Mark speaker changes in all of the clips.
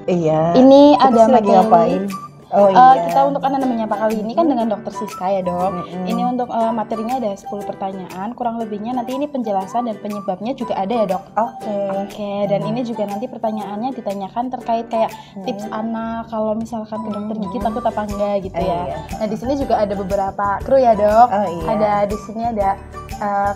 Speaker 1: Iya.
Speaker 2: Ini
Speaker 1: Kita
Speaker 2: ada
Speaker 1: sih lagi
Speaker 2: materi.
Speaker 1: ngapain? Oh iya.
Speaker 2: Kita untuk anak menyapa kali ini kan dengan Dokter Siska ya dok.
Speaker 1: Mm-mm.
Speaker 2: Ini untuk materinya ada 10 pertanyaan, kurang lebihnya nanti ini penjelasan dan penyebabnya juga ada ya dok. Oke, dan ini juga nanti pertanyaannya ditanyakan terkait kayak tips anak kalau misalkan ke dokter gigi takut apa enggak gitu ya.
Speaker 1: Iya.
Speaker 2: Nah di sini juga ada beberapa kru ya dok.
Speaker 1: Oh, iya.
Speaker 2: Ada di sini ada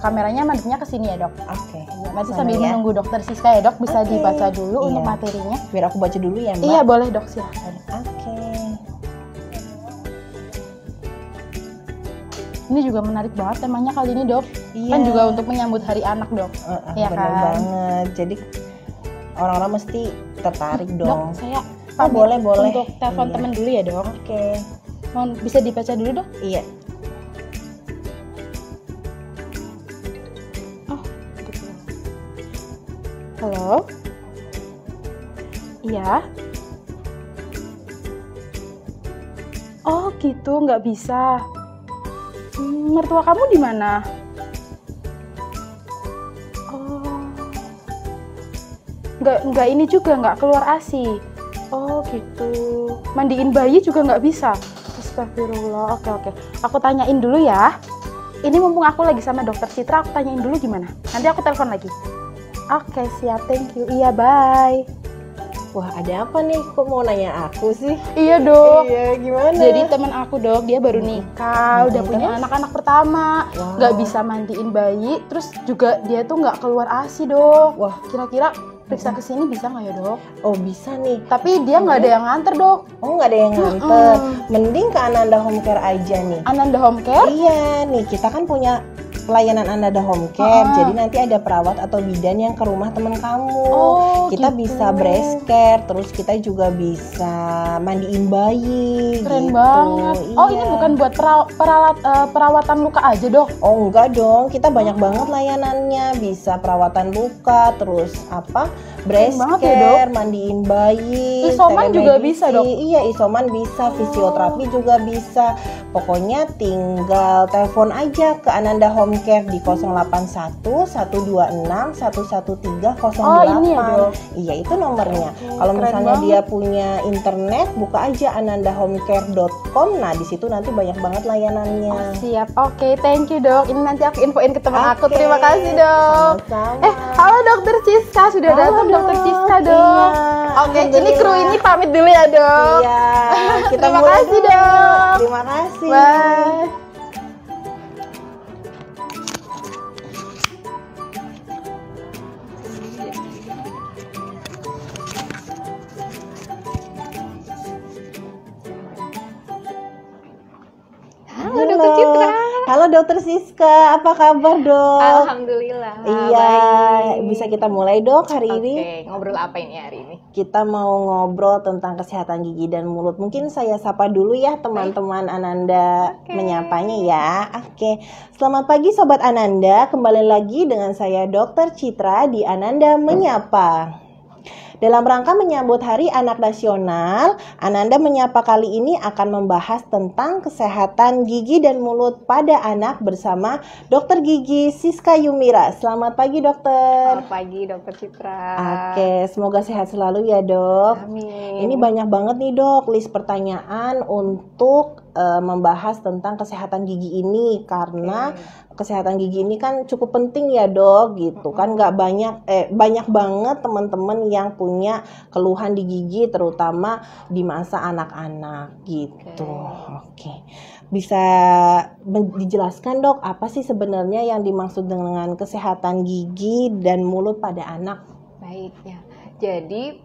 Speaker 2: kameranya madepnya ke sini ya dok.
Speaker 1: Oke.
Speaker 2: Nanti
Speaker 1: Sama
Speaker 2: sambil
Speaker 1: ya.
Speaker 2: menunggu Dokter Siska ya dok, bisa
Speaker 1: Oke.
Speaker 2: dibaca dulu untuk
Speaker 1: Iya.
Speaker 2: materinya.
Speaker 1: Biar aku baca dulu ya, Mbak.
Speaker 2: Iya boleh dok, silahkan.
Speaker 1: Oke.
Speaker 2: Ini juga menarik banget temanya kali ini dok.
Speaker 1: Iya.
Speaker 2: Kan juga untuk menyambut Hari Anak dok. Iya
Speaker 1: Bener
Speaker 2: kan?
Speaker 1: banget. Jadi orang-orang mesti tertarik
Speaker 2: Dok,
Speaker 1: dong.
Speaker 2: saya
Speaker 1: Oh, boleh.
Speaker 2: untuk telepon
Speaker 1: Iya.
Speaker 2: teman dulu ya dok.
Speaker 1: Oke.
Speaker 2: Mohon bisa dibaca dulu dok.
Speaker 1: Iya.
Speaker 2: Oh, gitu. Halo. Iya. Oh gitu, nggak bisa. Mertua kamu di mana? Oh, nggak ini juga nggak keluar ASI. Oh gitu. Mandiin bayi juga nggak bisa. Astagfirullah. Oke. Aku tanyain dulu ya. Ini mumpung aku lagi sama Dokter Citra, aku tanyain dulu gimana. Nanti aku telepon lagi. Oke, siap. Thank you. Iya, bye.
Speaker 1: Wah, ada apa nih? Kok mau nanya aku sih?
Speaker 2: Iya, Dok.
Speaker 1: Iya, gimana?
Speaker 2: Jadi teman aku dok, dia baru nikah, udah punya
Speaker 1: Terus?
Speaker 2: anak-anak pertama,
Speaker 1: Wow.
Speaker 2: nggak bisa mandiin bayi, terus juga dia tuh nggak keluar ASI dok.
Speaker 1: Wah.
Speaker 2: Kira-kira periksa ke sini bisa nggak ya dok?
Speaker 1: Oh, bisa nih.
Speaker 2: Tapi dia nggak ada yang nganter dok.
Speaker 1: Oh, nggak ada yang nganter. Mending ke Ananda Home Care aja nih.
Speaker 2: Ananda Home Care?
Speaker 1: Iya, nih kita kan punya pelayanan Ananda Home Care. Jadi nanti ada perawat atau bidan yang ke rumah teman kamu.
Speaker 2: Oh,
Speaker 1: Kita
Speaker 2: gitu.
Speaker 1: bisa breast care, terus kita juga bisa mandiin bayi.
Speaker 2: Keren
Speaker 1: gitu.
Speaker 2: banget. Oh ini
Speaker 1: Iya.
Speaker 2: bukan buat perawatan luka aja dok?
Speaker 1: Oh enggak dong, kita banyak banget layanannya. Bisa perawatan luka, terus apa? Breast
Speaker 2: banget ya,
Speaker 1: care, mandiin bayi.
Speaker 2: Isoman juga
Speaker 1: telemedicine.
Speaker 2: bisa, dok?
Speaker 1: Iya, isoman bisa, fisioterapi juga bisa. Pokoknya tinggal telepon aja ke Ananda Home Care di 081 126 113 08.
Speaker 2: Oh, ini ya, dok?
Speaker 1: Iya, itu nomornya. Kalau
Speaker 2: keren
Speaker 1: misalnya
Speaker 2: banget.
Speaker 1: dia punya internet, buka aja anandahomecare.com. Nah, di situ nanti banyak banget layanannya.
Speaker 2: Siap, oke, thank you dok. Ini nanti aku infoin ke teman aku.
Speaker 1: Oke,
Speaker 2: Terima kasih dok.
Speaker 1: sama-sama.
Speaker 2: Halo Dokter Siska, sudah
Speaker 1: Halo,
Speaker 2: datang Dokter
Speaker 1: Dok.
Speaker 2: Siska dok.
Speaker 1: Iya,
Speaker 2: Oke, ini kru
Speaker 1: alhamdulillah.
Speaker 2: ini pamit dulu ya dok.
Speaker 1: Iya, kita
Speaker 2: Terima
Speaker 1: mulai
Speaker 2: kasih,
Speaker 1: dulu.
Speaker 2: Dok.
Speaker 1: Terima kasih.
Speaker 2: Bye.
Speaker 3: Halo Dokter Citra.
Speaker 1: Halo Dokter Siska, apa kabar dok?
Speaker 3: Alhamdulillah.
Speaker 1: Iya,
Speaker 3: baik.
Speaker 1: bisa kita mulai dok hari
Speaker 3: Oke,
Speaker 1: ini?
Speaker 3: ngobrol apa ini hari ini?
Speaker 1: Kita mau ngobrol tentang kesehatan gigi dan mulut. Mungkin saya sapa dulu ya teman-teman Ananda menyapanya ya. Oke, selamat pagi Sobat Ananda. Kembali lagi dengan saya Dokter Citra di Ananda Menyapa. Dalam rangka menyambut Hari Anak Nasional, Ananda Menyapa kali ini akan membahas tentang kesehatan gigi dan mulut pada anak bersama Dokter Gigi Siska Yumira. Selamat pagi dokter.
Speaker 3: Selamat pagi Dokter Citra.
Speaker 1: Oke, semoga sehat selalu ya dok.
Speaker 3: Amin.
Speaker 1: Ini banyak banget nih dok list pertanyaan untuk membahas tentang kesehatan gigi ini karena kesehatan gigi ini kan cukup penting ya dok gitu kan, nggak banyak banget teman-teman yang punya keluhan di gigi terutama di masa anak-anak gitu. Oke. Bisa dijelaskan dok apa sih sebenarnya yang dimaksud dengan kesehatan gigi dan mulut pada anak?
Speaker 3: Baik ya. Jadi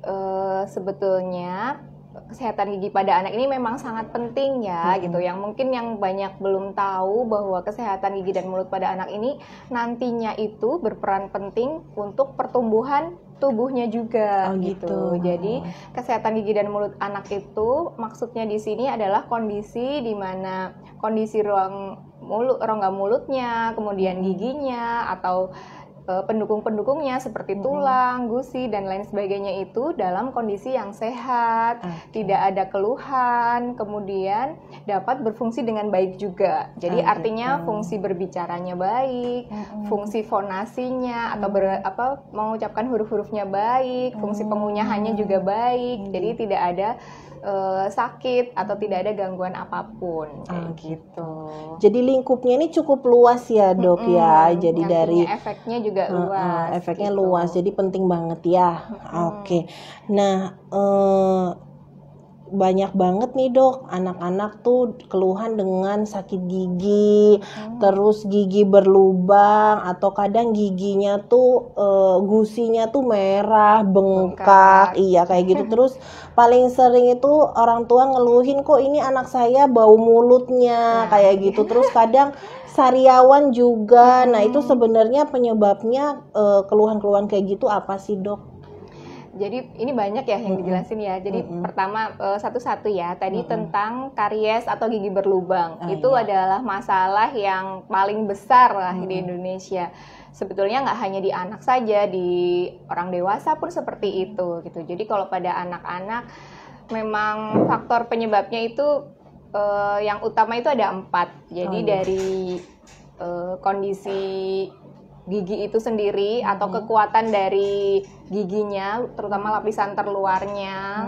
Speaker 3: sebetulnya kesehatan gigi pada anak ini memang sangat penting ya gitu. Yang mungkin yang banyak belum tahu bahwa kesehatan gigi dan mulut pada anak ini nantinya itu berperan penting untuk pertumbuhan tubuhnya juga gitu. Jadi kesehatan gigi dan mulut anak itu maksudnya di sini adalah kondisi di mana kondisi rongga mulutnya, kemudian giginya atau pendukung-pendukungnya seperti tulang, gusi dan lain sebagainya itu dalam kondisi yang sehat, tidak ada keluhan, kemudian dapat berfungsi dengan baik juga. Jadi artinya fungsi berbicaranya baik, fungsi fonasinya atau mengucapkan huruf-hurufnya baik, fungsi pengunyahannya juga baik. Jadi tidak ada sakit atau tidak ada gangguan apapun gitu.
Speaker 1: Jadi lingkupnya ini cukup luas ya dok ya. Jadi dari
Speaker 3: efeknya juga luas.
Speaker 1: Efeknya
Speaker 3: gitu.
Speaker 1: luas. Jadi penting banget ya. Oke. Nah banyak banget nih dok anak-anak tuh keluhan dengan sakit gigi, terus gigi berlubang atau kadang giginya tuh gusinya tuh merah, bengkak, iya kayak gitu. Terus paling sering itu orang tua ngeluhin kok ini anak saya bau mulutnya kayak gitu. Terus kadang sariawan juga. Nah itu sebenarnya penyebabnya keluhan-keluhan kayak gitu apa sih dok?
Speaker 3: Jadi ini banyak ya yang dijelasin ya. Jadi pertama satu-satu ya. Tadi tentang karies atau gigi berlubang. Itu adalah masalah yang paling besar lah di Indonesia. Sebetulnya nggak hanya di anak saja, di orang dewasa pun seperti itu gitu. Jadi kalau pada anak-anak memang faktor penyebabnya itu yang utama itu ada 4. Jadi dari kondisi gigi itu sendiri atau kekuatan dari giginya, terutama lapisan terluarnya,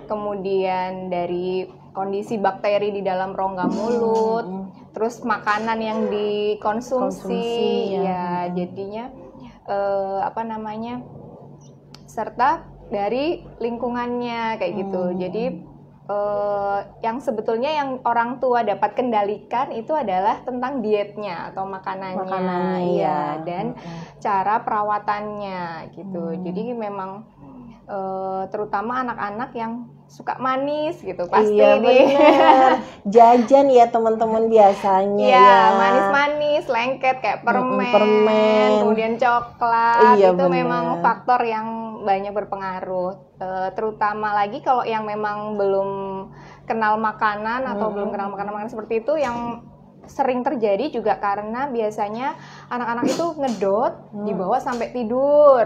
Speaker 3: kemudian dari kondisi bakteri di dalam rongga mulut, terus makanan yang dikonsumsi, ya jadinya serta dari lingkungannya kayak gitu. Jadi yang sebetulnya yang orang tua dapat kendalikan itu adalah tentang dietnya atau makanannya ya, dan cara perawatannya gitu. Jadi memang terutama anak-anak yang suka manis gitu pasti
Speaker 1: jajan ya teman-teman biasanya ya
Speaker 3: manis-manis, lengket kayak permen, kemudian coklat, itu memang faktor yang banyak berpengaruh. Terutama lagi kalau yang memang belum kenal makanan atau belum kenal makanan-makanan seperti itu, yang sering terjadi juga karena biasanya anak-anak itu ngedot dibawa sampai tidur.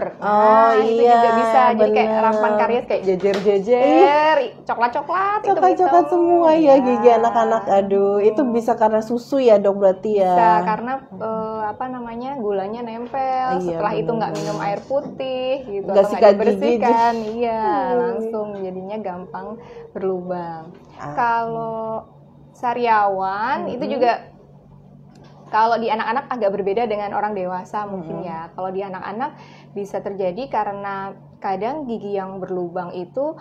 Speaker 3: Itu juga bisa jadi kayak rampant karies kayak jejer-jejer, coklat-coklat
Speaker 1: semua ya gigi anak-anak. Aduh, itu bisa karena susu ya dok berarti ya.
Speaker 3: Bisa karena gulanya nempel. Setelah itu nggak minum air putih gitu, atau nggak dibersihkan, langsung jadinya gampang berlubang. Kalau sariawan itu juga kalau di anak-anak agak berbeda dengan orang dewasa mungkin ya. Kalau di anak-anak bisa terjadi karena kadang gigi yang berlubang itu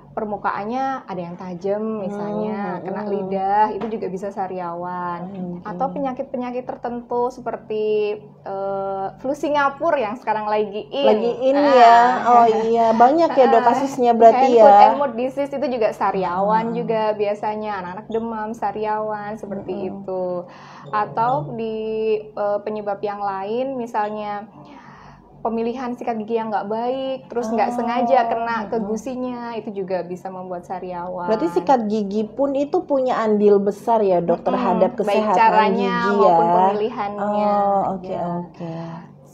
Speaker 3: permukaannya ada yang tajam misalnya, kena lidah, itu juga bisa sariawan. Atau penyakit-penyakit tertentu seperti flu Singapura yang sekarang lagi in
Speaker 1: ya. Oh iya, banyak ya dok kasusnya berarti ya.
Speaker 3: Hand-foot disease itu juga sariawan juga biasanya, anak-anak demam sariawan seperti itu. Atau di penyebab yang lain misalnya pemilihan sikat gigi yang nggak baik, terus nggak sengaja kena ke gusinya, itu juga bisa membuat sariawan.
Speaker 1: Berarti sikat gigi pun itu punya andil besar ya dok terhadap kesehatan
Speaker 3: baik caranya
Speaker 1: gigi
Speaker 3: maupun pemilihannya.
Speaker 1: Oke.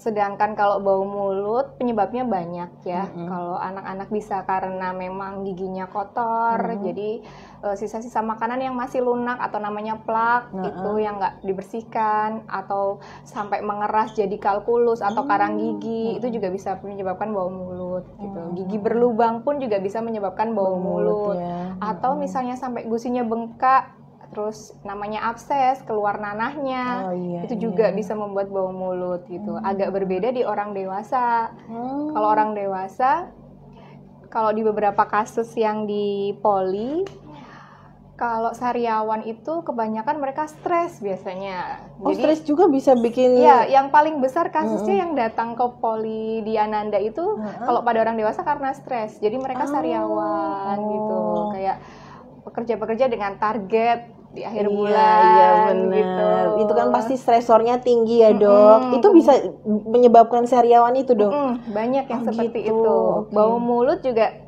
Speaker 3: Sedangkan kalau bau mulut penyebabnya banyak ya. Kalau anak-anak bisa karena memang giginya kotor, jadi sisa-sisa makanan yang masih lunak atau namanya plak itu yang nggak dibersihkan, atau sampai mengeras jadi kalkulus atau karang gigi, itu juga bisa menyebabkan bau mulut gitu. Gigi berlubang pun juga bisa menyebabkan bau mulut ya. Atau misalnya sampai gusinya bengkak, terus namanya abses, keluar nanahnya, itu juga bisa membuat bau mulut gitu. Agak berbeda di orang dewasa. Kalau orang dewasa, kalau di beberapa kasus yang di poli, kalau sariawan itu kebanyakan mereka stres biasanya.
Speaker 1: Jadi, stres juga bisa bikin.
Speaker 3: Ya, yang paling besar kasusnya yang datang ke poli di Ananda itu kalau pada orang dewasa karena stres. Jadi mereka sariawan gitu, kayak pekerja-pekerja dengan target di akhir bulan gitu.
Speaker 1: Itu kan pasti stresornya tinggi ya dok. Itu bisa menyebabkan sariawan itu dok.
Speaker 3: Banyak yang seperti itu. Bau mulut juga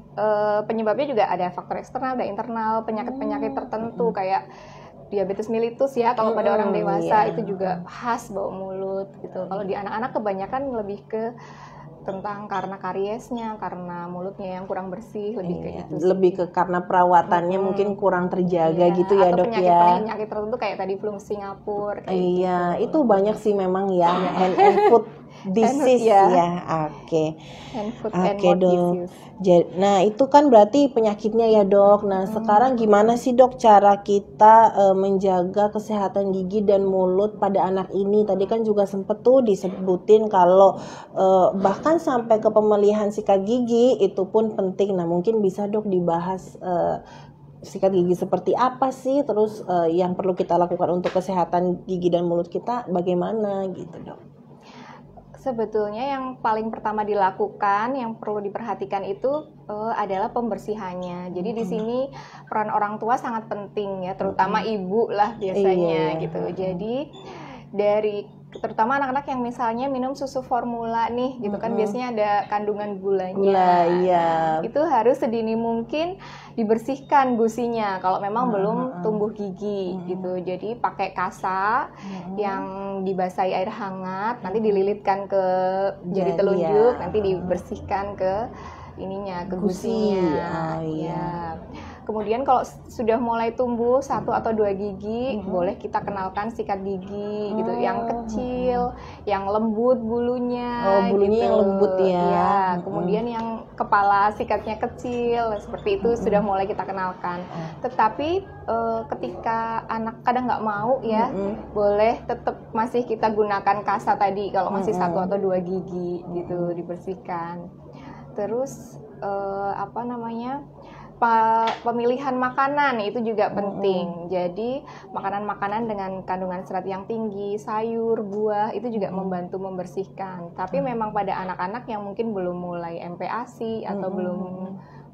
Speaker 3: penyebabnya juga ada faktor eksternal, ada internal, penyakit-penyakit tertentu kayak diabetes mellitus ya kalau pada orang dewasa,
Speaker 1: iya.
Speaker 3: itu juga khas bau mulut gitu. Kalau di anak-anak kebanyakan lebih ke tentang karena kariesnya, karena mulutnya yang kurang bersih, lebih ke itu sih.
Speaker 1: Lebih ke karena perawatannya mungkin kurang terjaga gitu ya,
Speaker 3: atau
Speaker 1: Dok ya.
Speaker 3: penyakit tertentu kayak tadi flu Singapura kayak
Speaker 1: Iya,
Speaker 3: gitu.
Speaker 1: itu banyak sih memang ya, hand and foot disease
Speaker 3: ya.
Speaker 1: ya. Oke.
Speaker 3: Hand, foot, and
Speaker 1: Oke,
Speaker 3: mouth
Speaker 1: Dok.
Speaker 3: disease.
Speaker 1: Nah, itu kan berarti penyakitnya ya, Dok. Nah, sekarang gimana sih, Dok, cara kita menjaga kesehatan gigi dan mulut pada anak ini? Tadi kan juga sempet tuh disebutin kalau bahkan sampai ke pemilihan sikat gigi itu pun penting. Nah, mungkin bisa, Dok, dibahas sikat gigi seperti apa sih? Terus yang perlu kita lakukan untuk kesehatan gigi dan mulut kita bagaimana gitu, Dok?
Speaker 3: Sebetulnya yang paling pertama dilakukan, yang perlu diperhatikan itu adalah pembersihannya. Jadi di sini peran orang tua sangat penting ya, terutama ibu lah biasanya gitu. Jadi terutama anak-anak yang misalnya minum susu formula nih gitu kan, biasanya ada kandungan gulanya.
Speaker 1: Gula, iya.
Speaker 3: Itu harus sedini mungkin dibersihkan gusinya kalau memang belum tumbuh gigi gitu. Jadi pakai kasa yang dibasahi air hangat, nanti dililitkan ke jari telunjuk, nanti dibersihkan ke ininya, ke gusinya. Ya. Kemudian kalau sudah mulai tumbuh 1 atau 2 gigi, boleh kita kenalkan sikat gigi gitu, yang kecil, yang lembut bulunya.
Speaker 1: Bulunya
Speaker 3: gitu.
Speaker 1: yang lembut ya.
Speaker 3: Kemudian yang kepala sikatnya kecil, seperti itu sudah mulai kita kenalkan. Tetapi ketika anak kadang nggak mau ya, boleh tetap masih kita gunakan kasa tadi kalau masih 1 atau 2 gigi gitu, dibersihkan. Terus pemilihan makanan itu juga penting. Jadi makanan-makanan dengan kandungan serat yang tinggi, sayur, buah itu juga membantu membersihkan. Tapi memang pada anak-anak yang mungkin belum mulai MPASI atau belum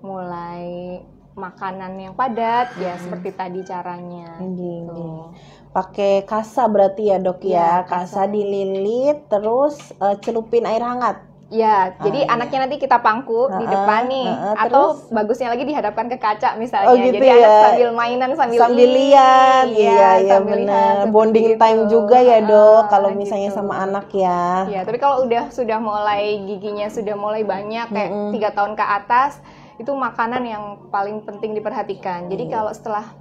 Speaker 3: mulai makanan yang padat, ya seperti tadi caranya. Gitu.
Speaker 1: Pakai kasa berarti ya, Dok ya. Kasa dililit terus celupin air hangat.
Speaker 3: Ya, jadi anaknya nanti kita pangku di depan nih, atau bagusnya lagi dihadapkan ke kaca misalnya.
Speaker 1: Gitu
Speaker 3: jadi
Speaker 1: ya.
Speaker 3: anak sambil mainan sambil
Speaker 1: lihat, iya
Speaker 3: lihat,
Speaker 1: benar. Bonding time juga ya, Dok, kalau misalnya sama anak ya.
Speaker 3: Ya, tapi kalau sudah mulai giginya sudah mulai banyak kayak 3 tahun ke atas, itu makanan yang paling penting diperhatikan. Jadi kalau setelah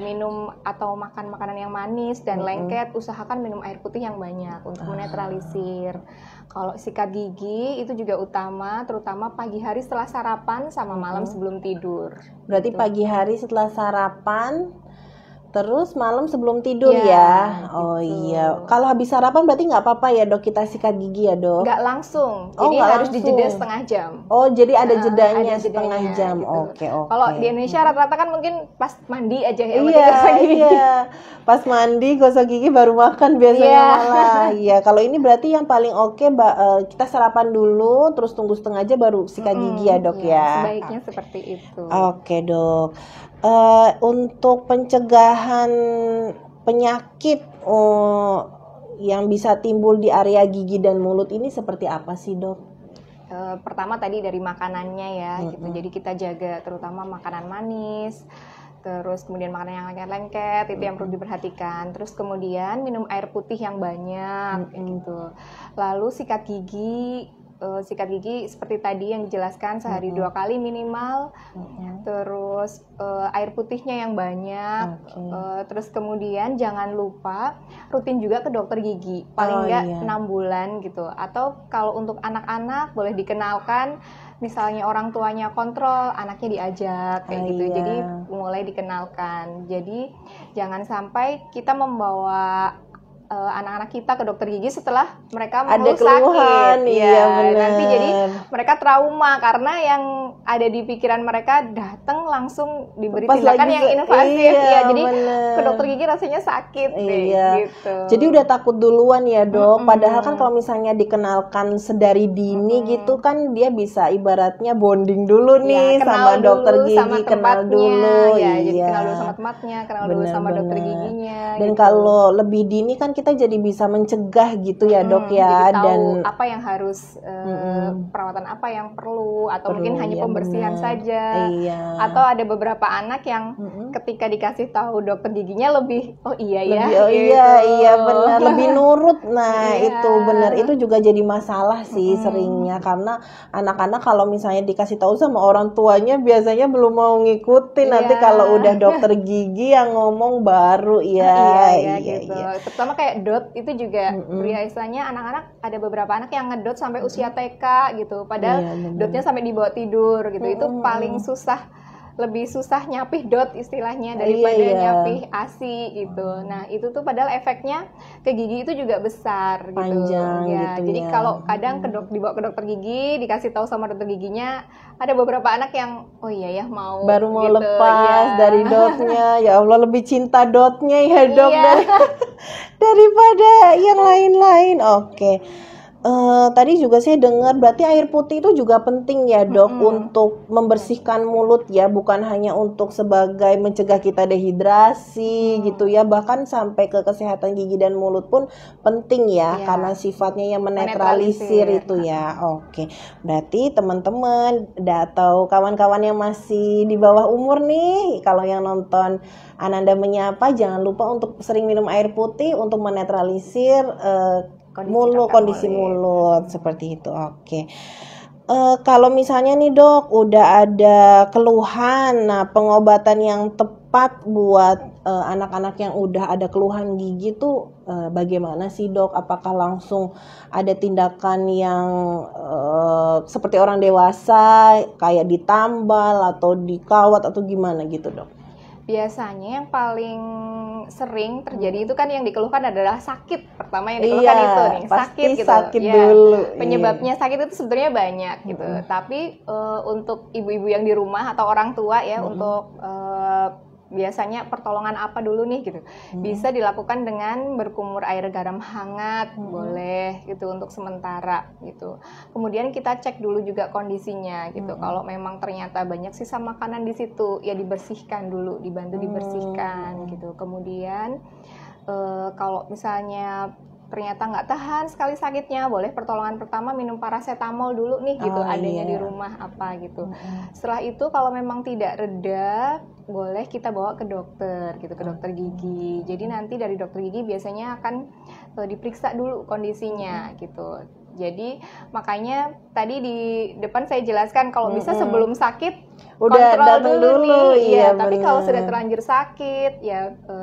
Speaker 3: minum atau makan makanan yang manis dan lengket, usahakan minum air putih yang banyak untuk menetralisir. Kalau sikat gigi itu juga utama, terutama pagi hari setelah sarapan sama malam sebelum tidur.
Speaker 1: Berarti pagi hari setelah sarapan, terus malam sebelum tidur ya. Oh iya. Kalau habis sarapan berarti nggak apa-apa ya, Dok, kita sikat gigi ya, Dok?
Speaker 3: Nggak langsung. Jadi harus dijeda setengah jam.
Speaker 1: Oh, jadi ada jedanya setengah jam.
Speaker 3: Gitu.
Speaker 1: Oke.
Speaker 3: Kalau di Indonesia rata-rata kan mungkin pas mandi aja ya.
Speaker 1: Iya. Pas mandi gosok gigi baru makan biasanya malah. Iya, kalau ini berarti yang paling oke kita sarapan dulu terus tunggu setengah jam baru sikat gigi ya, Dok ya.
Speaker 3: Sebaiknya seperti itu.
Speaker 1: Oke, Dok. Untuk pencegahan penyakit yang bisa timbul di area gigi dan mulut ini seperti apa sih, Dok?
Speaker 3: Pertama tadi dari makanannya ya, gitu. Jadi kita jaga terutama makanan manis, terus kemudian makanan yang lengket-lengket, itu yang perlu diperhatikan. Terus kemudian minum air putih yang banyak, gitu. Lalu sikat gigi seperti tadi yang dijelaskan sehari 2 kali minimal. Terus air putihnya yang banyak. Terus kemudian jangan lupa rutin juga ke dokter gigi paling enggak 6 bulan gitu. Atau kalau untuk anak-anak boleh dikenalkan, misalnya orang tuanya kontrol, anaknya diajak kayak gitu. Jadi mulai dikenalkan. Jadi jangan sampai kita membawa anak-anak kita ke dokter gigi setelah mereka mengeluh sakit. Nanti jadi mereka trauma karena yang ada di pikiran mereka datang langsung diberi tindakan yang invasif. Jadi ke dokter gigi rasanya sakit gitu.
Speaker 1: Jadi udah takut duluan ya, Dok. Padahal kan kalau misalnya dikenalkan sedari dini gitu kan dia bisa ibaratnya bonding dulu nih sama dokter gigi, kenal dulu.
Speaker 3: Jadi kenal dulu sama tempatnya, kenal dulu sama dokter giginya.
Speaker 1: Dan kalau lebih dini kan kita jadi bisa mencegah gitu ya, Dok ya.
Speaker 3: Jadi tahu
Speaker 1: dan
Speaker 3: apa yang harus perawatan apa yang perlu, atau mungkin hanya pembersihan saja. Atau ada beberapa anak yang ketika dikasih tahu dokter giginya lebih oh iya ya.
Speaker 1: Lebih, oh
Speaker 3: gitu.
Speaker 1: iya benar, lebih nurut. Nah
Speaker 3: Iya.
Speaker 1: itu benar, itu juga jadi masalah sih seringnya, karena anak-anak kalau misalnya dikasih tahu sama orang tuanya biasanya belum mau ngikutin. Nanti
Speaker 3: Iya.
Speaker 1: kalau udah dokter gigi yang ngomong baru ya.
Speaker 3: Iya gitu. Terutama kayak dot itu juga biasanya anak-anak ada beberapa anak yang ngedot sampai usia TK gitu. Padahal
Speaker 1: Iya, benar.
Speaker 3: dotnya sampai dibawa tidur gitu. Itu paling susah, lebih susah nyapih dot istilahnya daripada
Speaker 1: Iya.
Speaker 3: nyapih ASI gitu. Nah itu tuh padahal efeknya ke gigi itu juga besar gitu.
Speaker 1: Panjang
Speaker 3: Ya,
Speaker 1: gitu
Speaker 3: jadi
Speaker 1: ya.
Speaker 3: kalau kadang dibawa ke dokter gigi, dikasih tahu sama dokter giginya, ada beberapa anak yang oh iya ya mau
Speaker 1: Baru mau
Speaker 3: gitu,
Speaker 1: lepas
Speaker 3: ya.
Speaker 1: dari dotnya. Ya Allah, lebih cinta dotnya ya dok
Speaker 3: Iya.
Speaker 1: daripada yang lain-lain. Oke. Tadi juga saya dengar berarti air putih itu juga penting ya dok, untuk membersihkan mulut ya, bukan hanya untuk sebagai mencegah kita dehidrasi gitu ya, bahkan sampai ke kesehatan gigi dan mulut pun penting ya,
Speaker 3: Iya.
Speaker 1: karena sifatnya yang menetralisir
Speaker 3: Menetralisir.
Speaker 1: itu ya. Oke, berarti teman-teman atau kawan-kawan yang masih di bawah umur nih, kalau yang nonton Ananda Menyapa, jangan lupa untuk sering minum air putih untuk menetralisir kondisi mulut seperti itu. Oke. Kalau misalnya nih dok, udah ada keluhan, nah pengobatan yang tepat buat anak-anak yang udah ada keluhan gigi tuh bagaimana sih dok? Apakah langsung ada tindakan yang seperti orang dewasa, kayak ditambal atau dikawat atau gimana gitu dok?
Speaker 3: Biasanya yang paling sering terjadi itu kan yang dikeluhkan adalah sakit. Pertama yang dikeluhkan itu nih,
Speaker 1: pasti
Speaker 3: sakit gitu.
Speaker 1: sakit
Speaker 3: Ya,
Speaker 1: dulu.
Speaker 3: penyebabnya sakit itu sebenarnya banyak gitu. Tapi untuk ibu-ibu yang di rumah atau orang tua ya, untuk biasanya pertolongan apa dulu nih gitu. Bisa dilakukan dengan berkumur air garam hangat, boleh gitu untuk sementara gitu. Kemudian kita cek dulu juga kondisinya gitu. Kalau memang ternyata banyak sisa makanan di situ, ya dibersihkan dulu, dibantu dibersihkan gitu. Kemudian kalau misalnya ternyata nggak tahan sekali sakitnya, boleh pertolongan pertama minum paracetamol dulu nih gitu, adanya di rumah apa gitu. Setelah itu kalau memang tidak reda, boleh kita bawa ke dokter gitu, ke dokter gigi. Jadi nanti dari dokter gigi biasanya akan diperiksa dulu kondisinya gitu. Jadi makanya tadi di depan saya jelaskan kalau bisa sebelum sakit
Speaker 1: udah
Speaker 3: kontrol
Speaker 1: datang dulu,
Speaker 3: nih.
Speaker 1: iya,
Speaker 3: Tapi kalau
Speaker 1: benar.
Speaker 3: sudah terlanjur sakit ya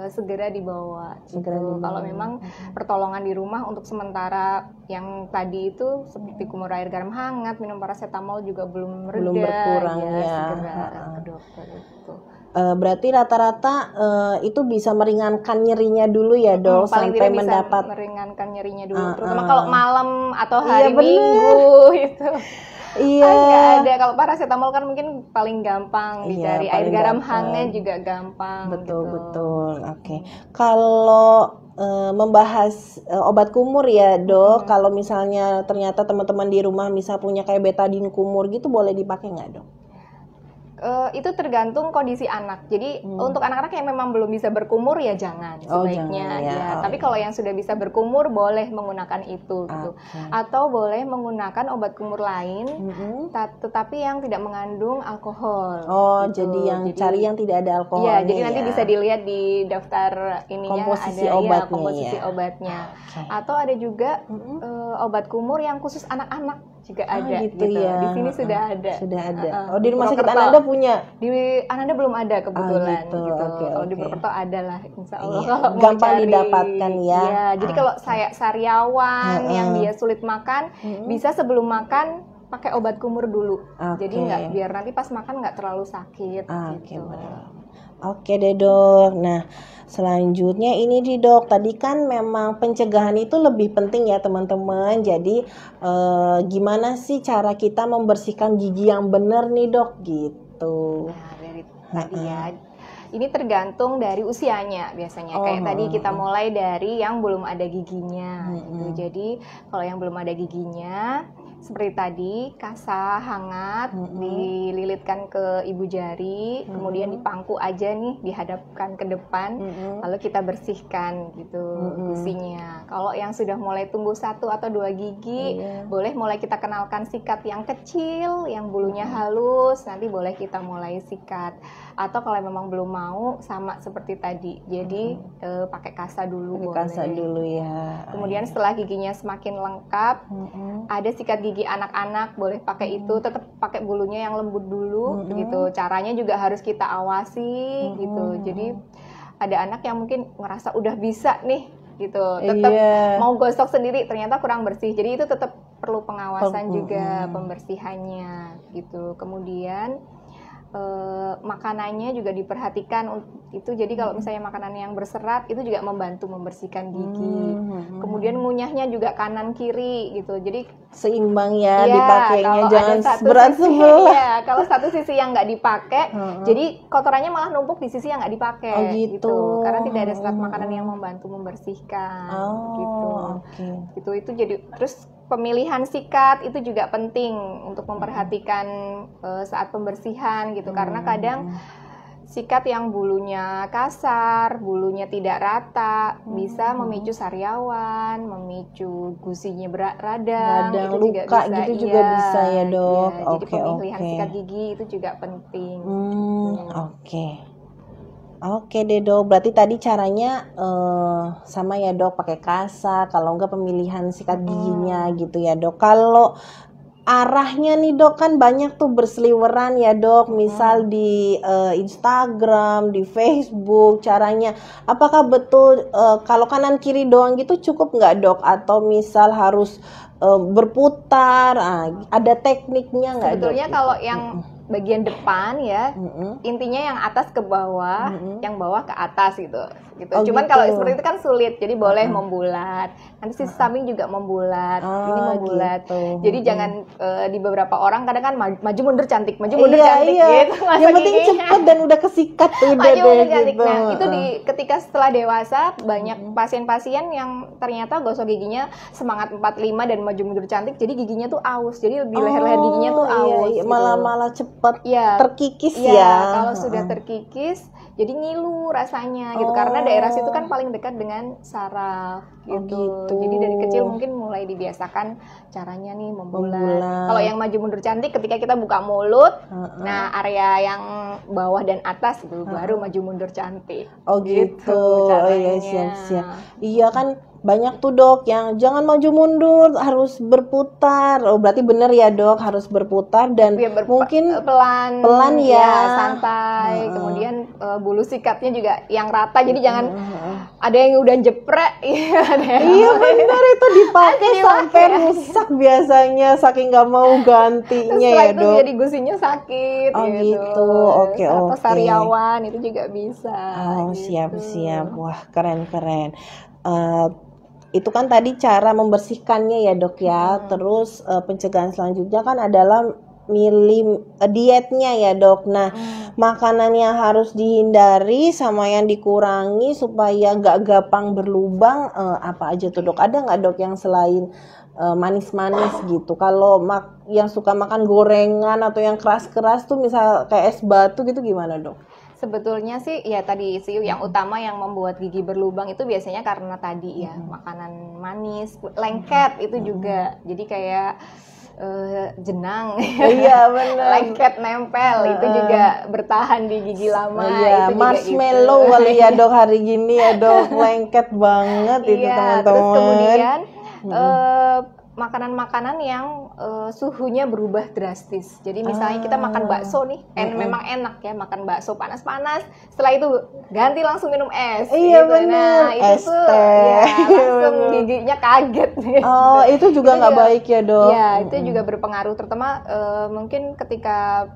Speaker 3: segera dibawa
Speaker 1: Segera
Speaker 3: gitu.
Speaker 1: dibawa.
Speaker 3: Kalau memang pertolongan di rumah untuk sementara yang tadi itu seperti kumur air garam hangat, minum paracetamol juga belum reda,
Speaker 1: berkurang ya.
Speaker 3: segera ke dokter itu.
Speaker 1: Berarti rata-rata itu bisa meringankan nyerinya dulu ya dok,
Speaker 3: Paling
Speaker 1: sampai
Speaker 3: tidak bisa
Speaker 1: mendapat
Speaker 3: meringankan nyerinya dulu, terutama kalau malam atau hari
Speaker 1: Iya, bener.
Speaker 3: Minggu itu.
Speaker 1: iya.
Speaker 3: Nggak ada. Kalau paracetamol kan mungkin paling gampang
Speaker 1: Iya,
Speaker 3: dicari. Air
Speaker 1: paling
Speaker 3: garam
Speaker 1: gampang.
Speaker 3: hangat juga gampang.
Speaker 1: Betul
Speaker 3: gitu.
Speaker 1: betul. Oke. Kalau membahas obat kumur ya dok, kalau misalnya ternyata teman-teman di rumah misal punya kayak betadine kumur gitu, boleh dipakai nggak dok?
Speaker 3: Itu tergantung kondisi anak. Jadi untuk anak-anak yang memang belum bisa berkumur ya jangan
Speaker 1: Oh,
Speaker 3: sebaiknya
Speaker 1: jangan ya.
Speaker 3: ya.
Speaker 1: Oh,
Speaker 3: Tapi
Speaker 1: iya.
Speaker 3: kalau yang sudah bisa berkumur boleh menggunakan itu gitu.
Speaker 1: Oke.
Speaker 3: Atau boleh menggunakan obat kumur lain tetapi yang tidak mengandung alkohol.
Speaker 1: Oh,
Speaker 3: gitu.
Speaker 1: jadi yang cari yang tidak ada alkoholnya.
Speaker 3: Iya, jadi nanti
Speaker 1: ya.
Speaker 3: bisa dilihat di daftar ininya
Speaker 1: Komposisi
Speaker 3: ada
Speaker 1: obatnya,
Speaker 3: ya, komposisi
Speaker 1: ya.
Speaker 3: obatnya.
Speaker 1: Oke.
Speaker 3: Atau ada juga obat kumur yang khusus anak-anak juga ada
Speaker 1: gitu ya.
Speaker 3: Di sini sudah ada.
Speaker 1: Sudah ada.
Speaker 3: Uh-uh.
Speaker 1: Oh, di rumah sakit
Speaker 3: Purwokerto.
Speaker 1: Ananda punya.
Speaker 3: Di Ananda belum ada kebetulan
Speaker 1: gitu.
Speaker 3: gitu.
Speaker 1: Oke,
Speaker 3: Kalau di
Speaker 1: oke.
Speaker 3: Purwokerto ada lah, insya Allah.
Speaker 1: Iya,
Speaker 3: Kalau mau
Speaker 1: gampang
Speaker 3: cari.
Speaker 1: didapatkan ya.
Speaker 3: Iya, jadi kalau saya sariawan
Speaker 1: Heeh.
Speaker 3: yang dia sulit makan, bisa sebelum makan pakai obat kumur dulu.
Speaker 1: Oke.
Speaker 3: Jadi nggak, biar nanti pas makan nggak terlalu sakit.
Speaker 1: Oke,
Speaker 3: gitu.
Speaker 1: benar. Oke deh dok. Nah, selanjutnya ini nih dok, tadi kan memang pencegahan itu lebih penting ya teman-teman. Jadi gimana sih cara kita membersihkan gigi yang benar nih dok gitu?
Speaker 3: Nah, dari tadi ya. Ini tergantung dari usianya biasanya. Kayak tadi kita mulai dari yang belum ada giginya. Gitu. Jadi kalau yang belum ada giginya, seperti tadi, kasa hangat dililitkan ke ibu jari, kemudian dipangku aja nih, dihadapkan ke depan, lalu kita bersihkan gitu gusinya. Kalau yang sudah mulai tumbuh 1 atau 2 gigi, boleh mulai kita kenalkan sikat yang kecil, yang bulunya halus, nanti boleh kita mulai sikat. Atau kalau memang belum mau, sama seperti tadi, jadi pakai kasa dulu.
Speaker 1: Kasa dulu ya.
Speaker 3: Kemudian setelah giginya semakin lengkap, ada sikat gigi anak-anak, boleh pakai itu, tetap pakai bulunya yang lembut dulu gitu. Caranya juga harus kita awasi gitu. Jadi ada anak yang mungkin ngerasa udah bisa nih gitu, tetap mau gosok sendiri, ternyata kurang bersih. Jadi itu tetap perlu pengawasan juga, pembersihannya gitu. Kemudian makanannya juga diperhatikan itu. Jadi kalau misalnya makanan yang berserat itu juga membantu membersihkan gigi. Kemudian ngunyahnya juga kanan kiri gitu. Jadi
Speaker 1: seimbang ya dipakainya, jangan berat sebelah.
Speaker 3: Ya, kalau satu sisi yang nggak dipakai, jadi kotorannya malah numpuk di sisi yang nggak dipakai gitu. Karena tidak ada serat makanan yang membantu membersihkan gitu. Itu jadi terus pemilihan sikat itu juga penting untuk memperhatikan saat pembersihan gitu, karena kadang sikat yang bulunya kasar, bulunya tidak rata, bisa memicu sariawan, memicu gusinya radang, itu
Speaker 1: luka
Speaker 3: juga bisa,
Speaker 1: gitu juga bisa ya dok.
Speaker 3: Jadi pemilihan sikat gigi itu juga penting.
Speaker 1: Oke deh dok, berarti tadi caranya sama ya dok, pakai kasa, kalau enggak pemilihan sikat giginya gitu ya dok. Kalau arahnya nih dok, kan banyak tuh berseliweran ya dok, misal di Instagram, di Facebook, caranya apakah betul kalau kanan kiri doang gitu cukup nggak dok? Atau misal harus berputar, ada tekniknya nggak dok?
Speaker 3: Sebetulnya kalau yang bagian depan ya, intinya yang atas ke bawah, yang bawah ke atas gitu. Cuman kalau seperti itu kan sulit, jadi boleh membulat. Nanti sisi samping juga membulat, ini membulat. Gitu. Jadi jangan di beberapa orang kadang kan maju mundur cantik, maju mundur cantik gitu.
Speaker 1: Yang penting cepet dan udah kesikat tuh udah deh gitu.
Speaker 3: Nah itu ketika setelah dewasa banyak pasien-pasien yang ternyata gosok giginya semangat 45 dan maju mundur cantik, jadi giginya tuh aus, jadi di leher-leher giginya tuh aus.
Speaker 1: Gitu. Malah cepet terkikis ya.
Speaker 3: Kalau sudah terkikis, jadi ngilu rasanya gitu, karena daerah situ kan paling dekat dengan saraf gitu. Jadi dari kecil mungkin mulai dibiasakan caranya nih membulat. Kalau yang maju mundur cantik ketika kita buka mulut, nah area yang bawah dan atas itu baru maju mundur cantik.
Speaker 1: Gitu caranya. Siap. Iya kan banyak tuh dok yang jangan maju mundur, harus berputar. Berarti bener ya dok, harus berputar dan mungkin pelan ya,
Speaker 3: santai. Kemudian bulu sikatnya juga yang rata, jadi jangan ada yang udah jeprek. Iya
Speaker 1: benar, itu dipakai sampai rusak biasanya saking nggak mau gantinya ya dok.
Speaker 3: Setelah itu jadi gusinya sakit.
Speaker 1: Gitu. Oke.
Speaker 3: Atau sariawan itu juga bisa.
Speaker 1: Siap. Wah keren. Itu kan tadi cara membersihkannya ya dok ya. Terus pencegahan selanjutnya kan adalah milih dietnya ya dok. Nah makanan yang harus dihindari sama yang dikurangi supaya gak gampang berlubang apa aja tuh dok? Ada nggak dok yang selain manis-manis gitu? Kalau yang suka makan gorengan atau yang keras-keras tuh misal kayak es batu gitu gimana dok?
Speaker 3: Sebetulnya sih ya tadi sih yang utama yang membuat gigi berlubang itu biasanya karena tadi ya makanan manis, lengket itu juga. Jadi kayak jenang, lengket nempel itu juga bertahan di gigi lama. Itu
Speaker 1: marshmallow gitu. Kali ya dok hari gini ya dok, lengket banget itu teman-teman.
Speaker 3: Terus kemudian makanan-makanan yang suhunya berubah drastis. Jadi misalnya kita makan bakso nih, memang enak ya makan bakso panas-panas. Setelah itu ganti langsung minum es.
Speaker 1: Iya gitu. Benar.
Speaker 3: Nah, itu tuh ya, langsung giginya kaget.
Speaker 1: Itu juga nggak baik ya dok.
Speaker 3: Iya, itu juga berpengaruh. Terutama mungkin ketika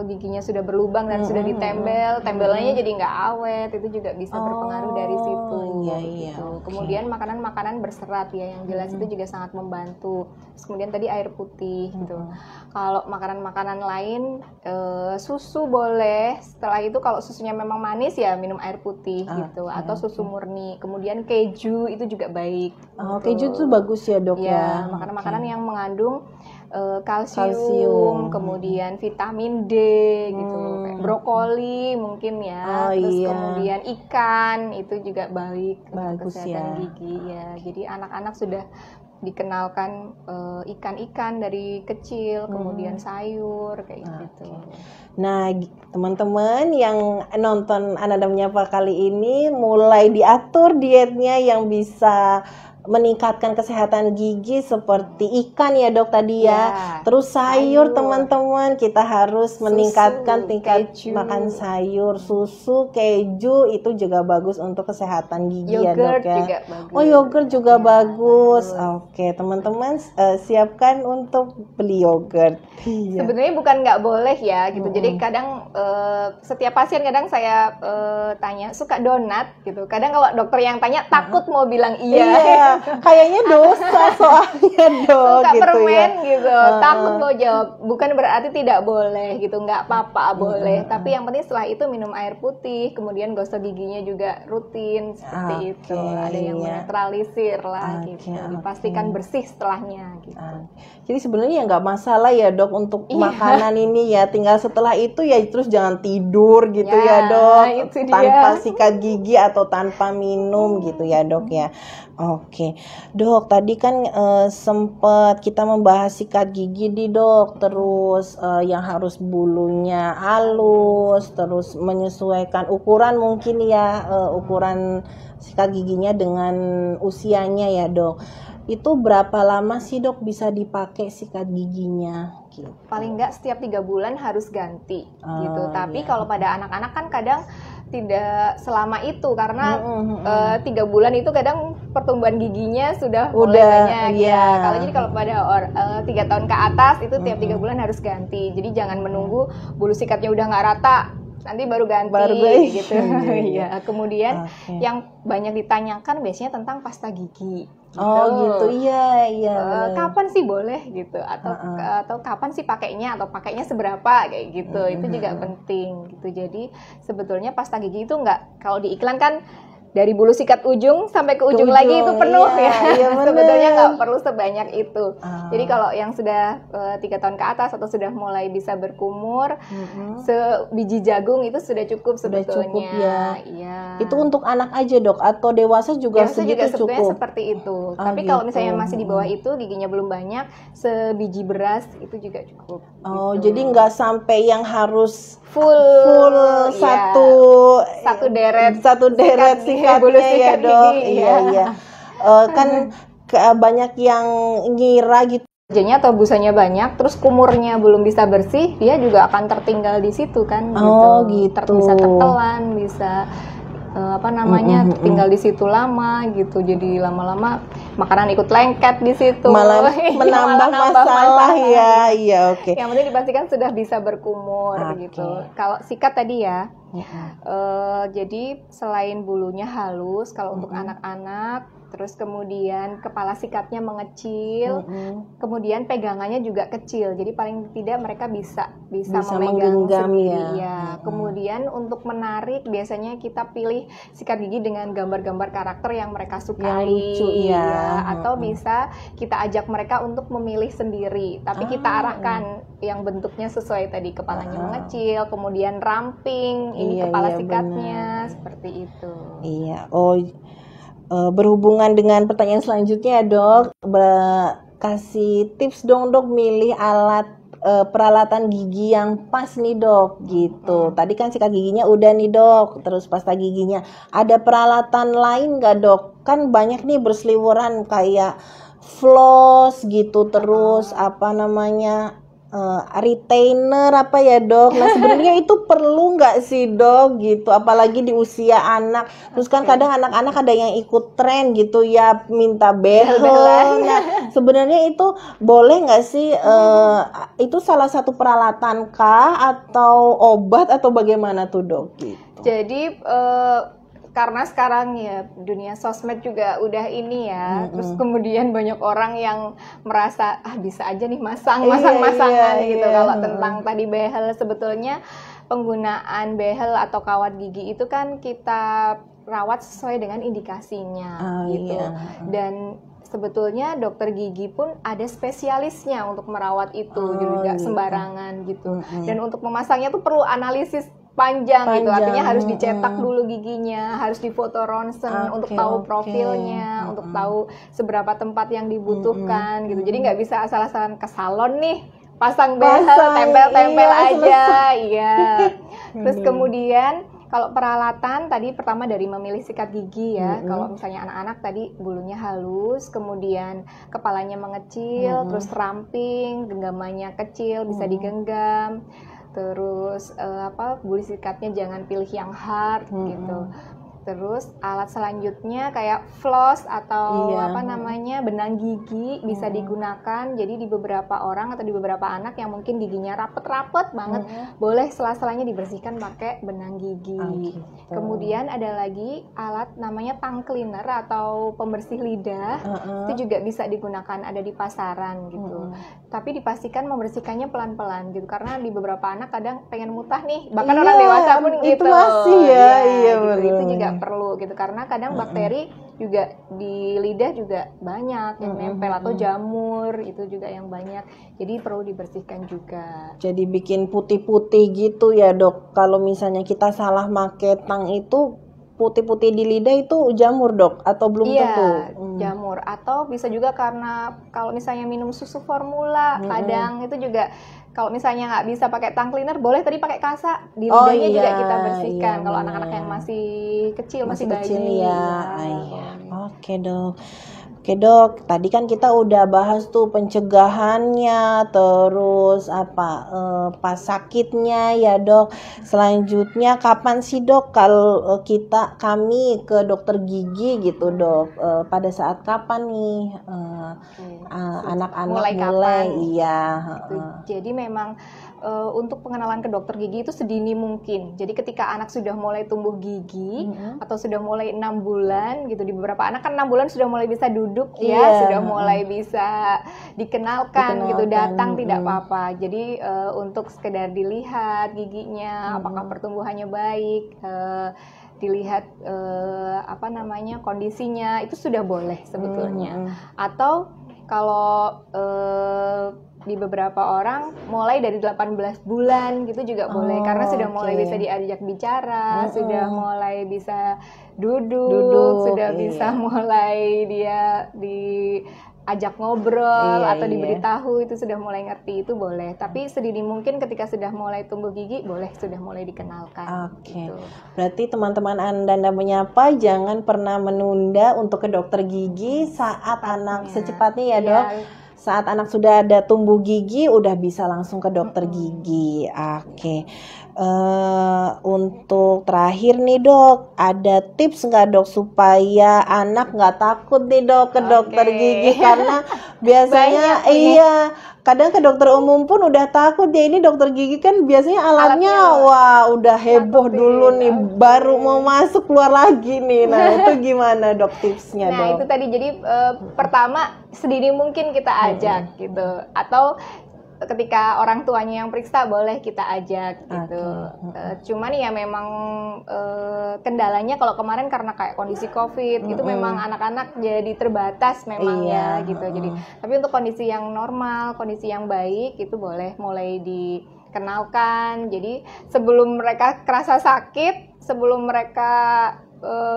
Speaker 3: giginya sudah berlubang dan sudah ditempel, tembelannya jadi nggak awet. Itu juga bisa berpengaruh dari situ.
Speaker 1: Iya.
Speaker 3: Gitu. Kemudian makanan-makanan berserat ya, yang jelas itu juga sangat membantu. Terus kemudian tadi air putih gitu. Kalau makanan-makanan lain susu boleh. Setelah itu kalau susunya memang manis ya minum air putih gitu, atau susu murni. Kemudian keju itu juga baik.
Speaker 1: Oh, keju itu bagus ya dok ya.
Speaker 3: Makanan-makanan yang mengandung kalsium, kemudian vitamin D gitu, kayak brokoli mungkin ya, terus kemudian ikan itu juga baik untuk kesehatan gigi ya. Jadi anak-anak sudah dikenalkan ikan-ikan dari kecil, kemudian sayur kayak gitu.
Speaker 1: Nah, teman-teman yang nonton Ananda Menyapa kali ini mulai diatur dietnya yang bisa meningkatkan kesehatan gigi seperti ikan ya dok tadi ya. Terus sayur teman-teman, kita harus meningkatkan tingkat makan sayur, susu, keju itu juga bagus untuk kesehatan gigi ya dok ya. Juga bagus. Oh, yogurt juga bagus. Oke, teman-teman siapkan untuk beli yogurt.
Speaker 3: Sebenarnya bukan nggak boleh ya gitu. Jadi kadang setiap pasien kadang saya tanya suka donat gitu. Kadang kalau dokter yang tanya takut mau bilang iya.
Speaker 1: Kayaknya dosa soalnya dok.
Speaker 3: Suka gitu permen ya. Gitu. Takut mau jawab. Bukan berarti tidak boleh gitu. Nggak apa-apa boleh. Tapi yang penting setelah itu minum air putih. Kemudian gosok giginya juga rutin seperti itu. Ada yang menetralisir lah gitu. Dipastikan bersih setelahnya gitu.
Speaker 1: Jadi sebenarnya nggak masalah ya dok untuk makanan ini ya. Tinggal setelah itu ya terus jangan tidur gitu ya dok. Tanpa sikat gigi atau tanpa minum gitu ya dok ya. Oke, dok tadi kan sempat kita membahas sikat gigi di dok, terus yang harus bulunya halus, terus menyesuaikan ukuran mungkin ya, ukuran sikat giginya dengan usianya ya dok. Itu berapa lama sih dok bisa dipakai sikat giginya? Gitu.
Speaker 3: Paling nggak setiap 3 bulan harus ganti gitu. Tapi kalau pada anak-anak kan kadang tidak selama itu karena 3 bulan itu kadang pertumbuhan giginya sudah mulai banyak ya. Kalau pada 3 tahun ke atas itu tiap 3 bulan harus ganti. Jadi jangan menunggu bulu sikatnya udah nggak rata nanti baru ganti gitu. Ya. Kemudian yang banyak ditanyakan biasanya tentang pasta gigi. Gitu.
Speaker 1: Oh gitu, iya.
Speaker 3: Kapan sih boleh gitu atau kapan sih pakainya atau pakainya seberapa kayak gitu. Itu juga penting gitu. Jadi sebetulnya pasta gigi itu nggak, kalau di iklan kan dari bulu sikat ujung sampai ke ujung lagi itu penuh ya. Sebetulnya nggak perlu sebanyak itu. Jadi kalau yang sudah 3 tahun ke atas atau sudah mulai bisa berkumur, sebiji jagung itu sudah cukup sebetulnya.
Speaker 1: Cukup ya. Iya. Itu untuk anak aja dok atau dewasa juga segitu cukup?
Speaker 3: Seperti itu. Tapi kalau misalnya masih di bawah itu giginya belum banyak, sebiji beras itu juga cukup.
Speaker 1: Oh gitu. Jadi nggak sampai yang harus
Speaker 3: full
Speaker 1: satu deret sikatnya ya dok. Iya. Kan banyak yang ngira gitu.
Speaker 3: Giginya atau busanya banyak, terus kumurnya belum bisa bersih, dia juga akan tertinggal di situ kan.
Speaker 1: Gitu.
Speaker 3: Bisa tertelan, bisa tinggal di situ lama gitu. Jadi lama-lama makanan ikut lengket di situ.
Speaker 1: Malah menambah masalah ya. Iya, oke.
Speaker 3: Yang penting dipastikan sudah bisa berkumur gitu. Kalau sikat tadi ya. Jadi selain bulunya halus kalau untuk anak-anak, terus kemudian kepala sikatnya mengecil, kemudian pegangannya juga kecil. Jadi paling tidak mereka bisa memegang sendiri ya. Kemudian untuk menarik biasanya kita pilih sikat gigi dengan gambar-gambar karakter yang mereka sukai
Speaker 1: yang lucu, ya.
Speaker 3: Atau bisa kita ajak mereka untuk memilih sendiri. Tapi kita arahkan yang bentuknya sesuai tadi, kepalanya mengecil, kemudian ramping, ini kepala sikatnya seperti itu.
Speaker 1: Iya. Berhubungan dengan pertanyaan selanjutnya dok, kasih tips dong dok milih alat peralatan gigi yang pas nih dok gitu. Tadi kan sikat giginya udah nih dok, terus pasta giginya. Ada peralatan lain nggak dok? Kan banyak nih berseliweran kayak floss gitu, terus retainer apa ya dok. Nah sebenarnya itu perlu nggak sih dok gitu, apalagi di usia anak. Terus kan kadang anak-anak ada yang ikut tren gitu ya, minta behel. Nah sebenarnya itu boleh nggak sih? Itu salah satu peralatan kah atau obat atau bagaimana tuh dok gitu?
Speaker 3: Jadi karena sekarang ya dunia sosmed juga udah ini ya, terus kemudian banyak orang yang merasa bisa aja nih masangan gitu. Kalau tentang tadi behel, sebetulnya penggunaan behel atau kawat gigi itu kan kita rawat sesuai dengan indikasinya gitu.
Speaker 1: Iya.
Speaker 3: Dan sebetulnya dokter gigi pun ada spesialisnya untuk merawat itu, juga
Speaker 1: gitu.
Speaker 3: sembarangan gitu. Dan untuk memasangnya tuh perlu analisis panjang gitu, artinya harus dicetak dulu giginya, harus difoto ronsen untuk tahu profilnya, untuk tahu seberapa tempat yang dibutuhkan gitu. Jadi nggak bisa asal-asalan ke salon nih, pasang behel, tempel-tempel aja, iya. Terus kemudian kalau peralatan tadi pertama dari memilih sikat gigi ya. Kalau misalnya anak-anak tadi bulunya halus, kemudian kepalanya mengecil, terus ramping, genggamannya kecil, bisa digenggam. Terus bulu sikatnya jangan pilih yang hard gitu. Terus alat selanjutnya kayak floss atau benang gigi bisa digunakan. Jadi di beberapa orang atau di beberapa anak yang mungkin giginya rapet-rapet banget, boleh sela-selanya dibersihkan pakai benang gigi.
Speaker 1: Gitu.
Speaker 3: Kemudian ada lagi alat namanya tongue cleaner atau pembersih lidah. Itu juga bisa digunakan, ada di pasaran gitu. Tapi dipastikan membersihkannya pelan-pelan gitu, karena di beberapa anak kadang pengen mutah nih, bahkan orang dewasa pun gitu.
Speaker 1: Itu masih ya, iya
Speaker 3: gitu.
Speaker 1: betul.
Speaker 3: Itu juga perlu gitu, karena kadang bakteri juga di lidah juga banyak yang nempel, atau jamur itu juga yang banyak, jadi perlu dibersihkan juga.
Speaker 1: Jadi bikin putih-putih gitu ya dok. Kalau misalnya kita salah make tang itu putih-putih di lidah itu jamur dok, atau belum tentu?
Speaker 3: Jamur, atau bisa juga karena kalau misalnya minum susu formula, kadang itu juga. Kalau misalnya nggak bisa pakai tongue cleaner, boleh tadi pakai kasa di lidahnya juga kita bersihkan. Kalau anak-anak yang masih kecil, masih bayi.
Speaker 1: Kecil ya. Oke dok. Oke dok, tadi kan kita udah bahas tuh pencegahannya, terus pas sakitnya ya dok. Selanjutnya kapan sih dok kalau kami ke dokter gigi gitu dok? Pada saat kapan nih anak-anak mulai? Iya.
Speaker 3: Jadi memang untuk pengenalan ke dokter gigi itu sedini mungkin. Jadi ketika anak sudah mulai tumbuh gigi atau sudah mulai 6 bulan gitu, di beberapa anak kan 6 bulan sudah mulai bisa duduk sudah mulai bisa dikenalkan gitu, datang tidak apa-apa. Jadi untuk sekedar dilihat giginya, apakah pertumbuhannya baik, dilihat kondisinya, itu sudah boleh sebetulnya. Atau kalau di beberapa orang mulai dari 18 bulan gitu juga boleh, karena sudah mulai bisa diajak bicara, sudah mulai bisa duduk sudah bisa mulai dia diajak ngobrol atau diberitahu, itu sudah mulai ngerti, itu boleh. Tapi sedini mungkin ketika sudah mulai tumbuh gigi, sudah mulai dikenalkan.
Speaker 1: Gitu. Berarti teman-teman Anda menyapa, jangan pernah menunda untuk ke dokter gigi saat anak secepatnya ya dok. Saat anak sudah ada tumbuh gigi, udah bisa langsung ke dokter gigi. Oke. Untuk terakhir nih dok, ada tips nggak dok supaya anak nggak takut nih dok ke dokter gigi? Karena biasanya kadang ke dokter umum pun udah takut ya. Ini dokter gigi kan biasanya alatnya wah udah heboh dulu nih, baru mau masuk keluar lagi nih. Nah itu gimana dok tipsnya dok?
Speaker 3: Nah itu tadi, jadi pertama sedini mungkin kita ajak gitu, atau ketika orang tuanya yang periksa boleh kita ajak gitu. Cuman ya memang kendalanya kalau kemarin karena kayak kondisi COVID itu memang anak-anak jadi terbatas memang gitu. Jadi tapi untuk kondisi yang normal, kondisi yang baik itu boleh mulai dikenalkan. Jadi sebelum mereka kerasa sakit, sebelum mereka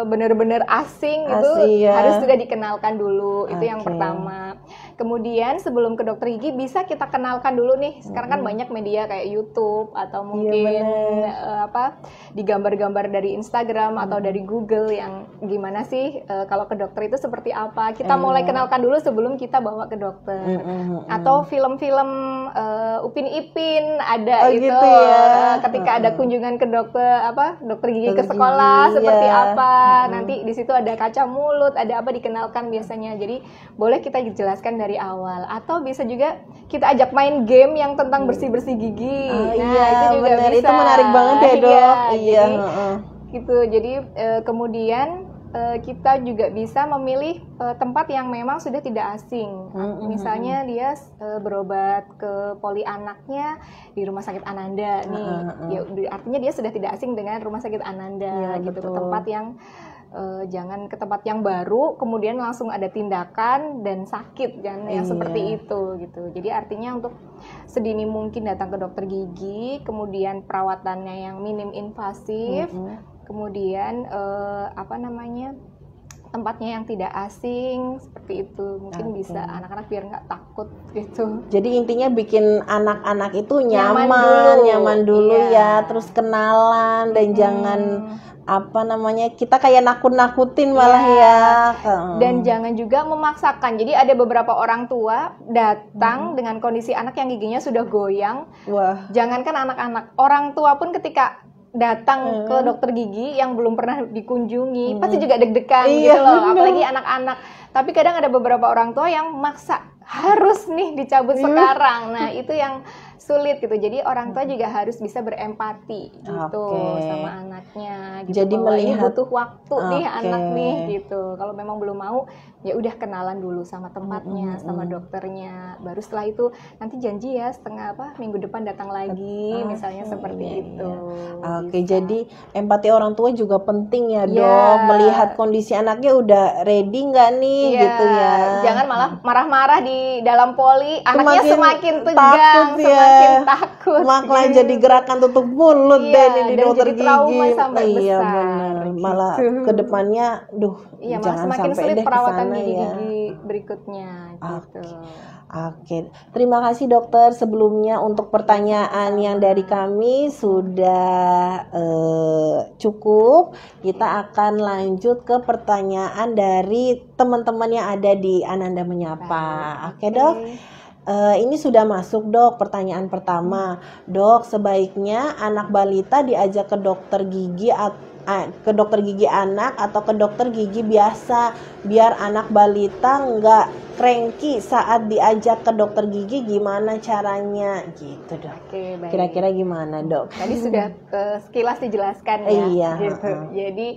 Speaker 3: benar-benar asing itu harus sudah dikenalkan dulu. Itu yang pertama. Kemudian sebelum ke dokter gigi bisa kita kenalkan dulu nih. Sekarang kan banyak media kayak YouTube atau mungkin di gambar-gambar dari Instagram atau dari Google yang gimana sih kalau ke dokter itu seperti apa. Kita mulai kenalkan dulu sebelum kita bawa ke dokter. Atau film-film Upin Ipin ada itu
Speaker 1: gitu ya.
Speaker 3: Ketika ada kunjungan ke dokter gigi ke sekolah seperti apa. Nanti di situ ada kaca mulut, ada apa, dikenalkan biasanya. Jadi boleh kita jelaskan dari awal, atau bisa juga kita ajak main game yang tentang bersih-bersih gigi. Itu juga bisa.
Speaker 1: Itu menarik banget ya dok.
Speaker 3: Gitu. Jadi kemudian kita juga bisa memilih tempat yang memang sudah tidak asing. Misalnya dia berobat ke poli anaknya di Rumah Sakit Ananda nih, ya, artinya dia sudah tidak asing dengan Rumah Sakit Ananda, gitu. Ke tempat yang jangan ke tempat yang baru kemudian langsung ada tindakan dan sakit, jangan yang seperti itu gitu. Jadi artinya untuk sedini mungkin datang ke dokter gigi, kemudian perawatannya yang minim invasif. Kemudian tempatnya yang tidak asing seperti itu, mungkin bisa anak-anak biar nggak takut gitu.
Speaker 1: Jadi intinya bikin anak-anak itu nyaman dulu ya, terus kenalan dan jangan kita kayak nakut-nakutin malah ya.
Speaker 3: Dan jangan juga memaksakan. Jadi ada beberapa orang tua datang dengan kondisi anak yang giginya sudah goyang.
Speaker 1: Wah.
Speaker 3: Jangankan anak-anak, orang tua pun ketika datang ke dokter gigi yang belum pernah dikunjungi pasti juga deg-degan gitu loh, apalagi anak-anak. Tapi kadang ada beberapa orang tua yang maksa harus nih dicabut sekarang. Nah, itu yang sulit gitu. Jadi orang tua juga harus bisa berempati gitu sama anaknya gitu.
Speaker 1: Jadi
Speaker 3: bahwa ini
Speaker 1: melihat
Speaker 3: butuh waktu nih anak nih gitu. Kalau memang belum mau, ya udah kenalan dulu sama tempatnya, sama dokternya. Baru setelah itu nanti janji ya minggu depan datang lagi, misalnya seperti itu.
Speaker 1: Jadi empati orang tua juga penting ya, Dok. Melihat kondisi anaknya udah ready nggak nih gitu ya.
Speaker 3: Jangan malah marah-marah di dalam poli, anaknya semakin tegang, semakin takut.
Speaker 1: Malah jadi gerakan tutup mulut deh di dokter gigi.
Speaker 3: Trauma sampai besar.
Speaker 1: Benar. Malah kedepannya, jangan
Speaker 3: semakin
Speaker 1: sampai
Speaker 3: sulit
Speaker 1: deh
Speaker 3: perawatan
Speaker 1: kesana
Speaker 3: gigi-gigi berikutnya gitu.
Speaker 1: Oke, terima kasih dokter. Sebelumnya untuk pertanyaan yang dari kami sudah cukup. Kita akan lanjut ke pertanyaan dari teman-teman yang ada di Ananda Menyapa. Oke dok. Ini sudah masuk dok, pertanyaan pertama. Dok, sebaiknya anak balita diajak ke dokter gigi anak atau ke dokter gigi biasa biar anak balita nggak cranky saat diajak ke dokter gigi, gimana caranya gitu dok?
Speaker 3: Oke, baik.
Speaker 1: Kira-kira gimana dok?
Speaker 3: Tadi sudah sekilas dijelaskan ya.
Speaker 1: Iya.
Speaker 3: Gitu. Jadi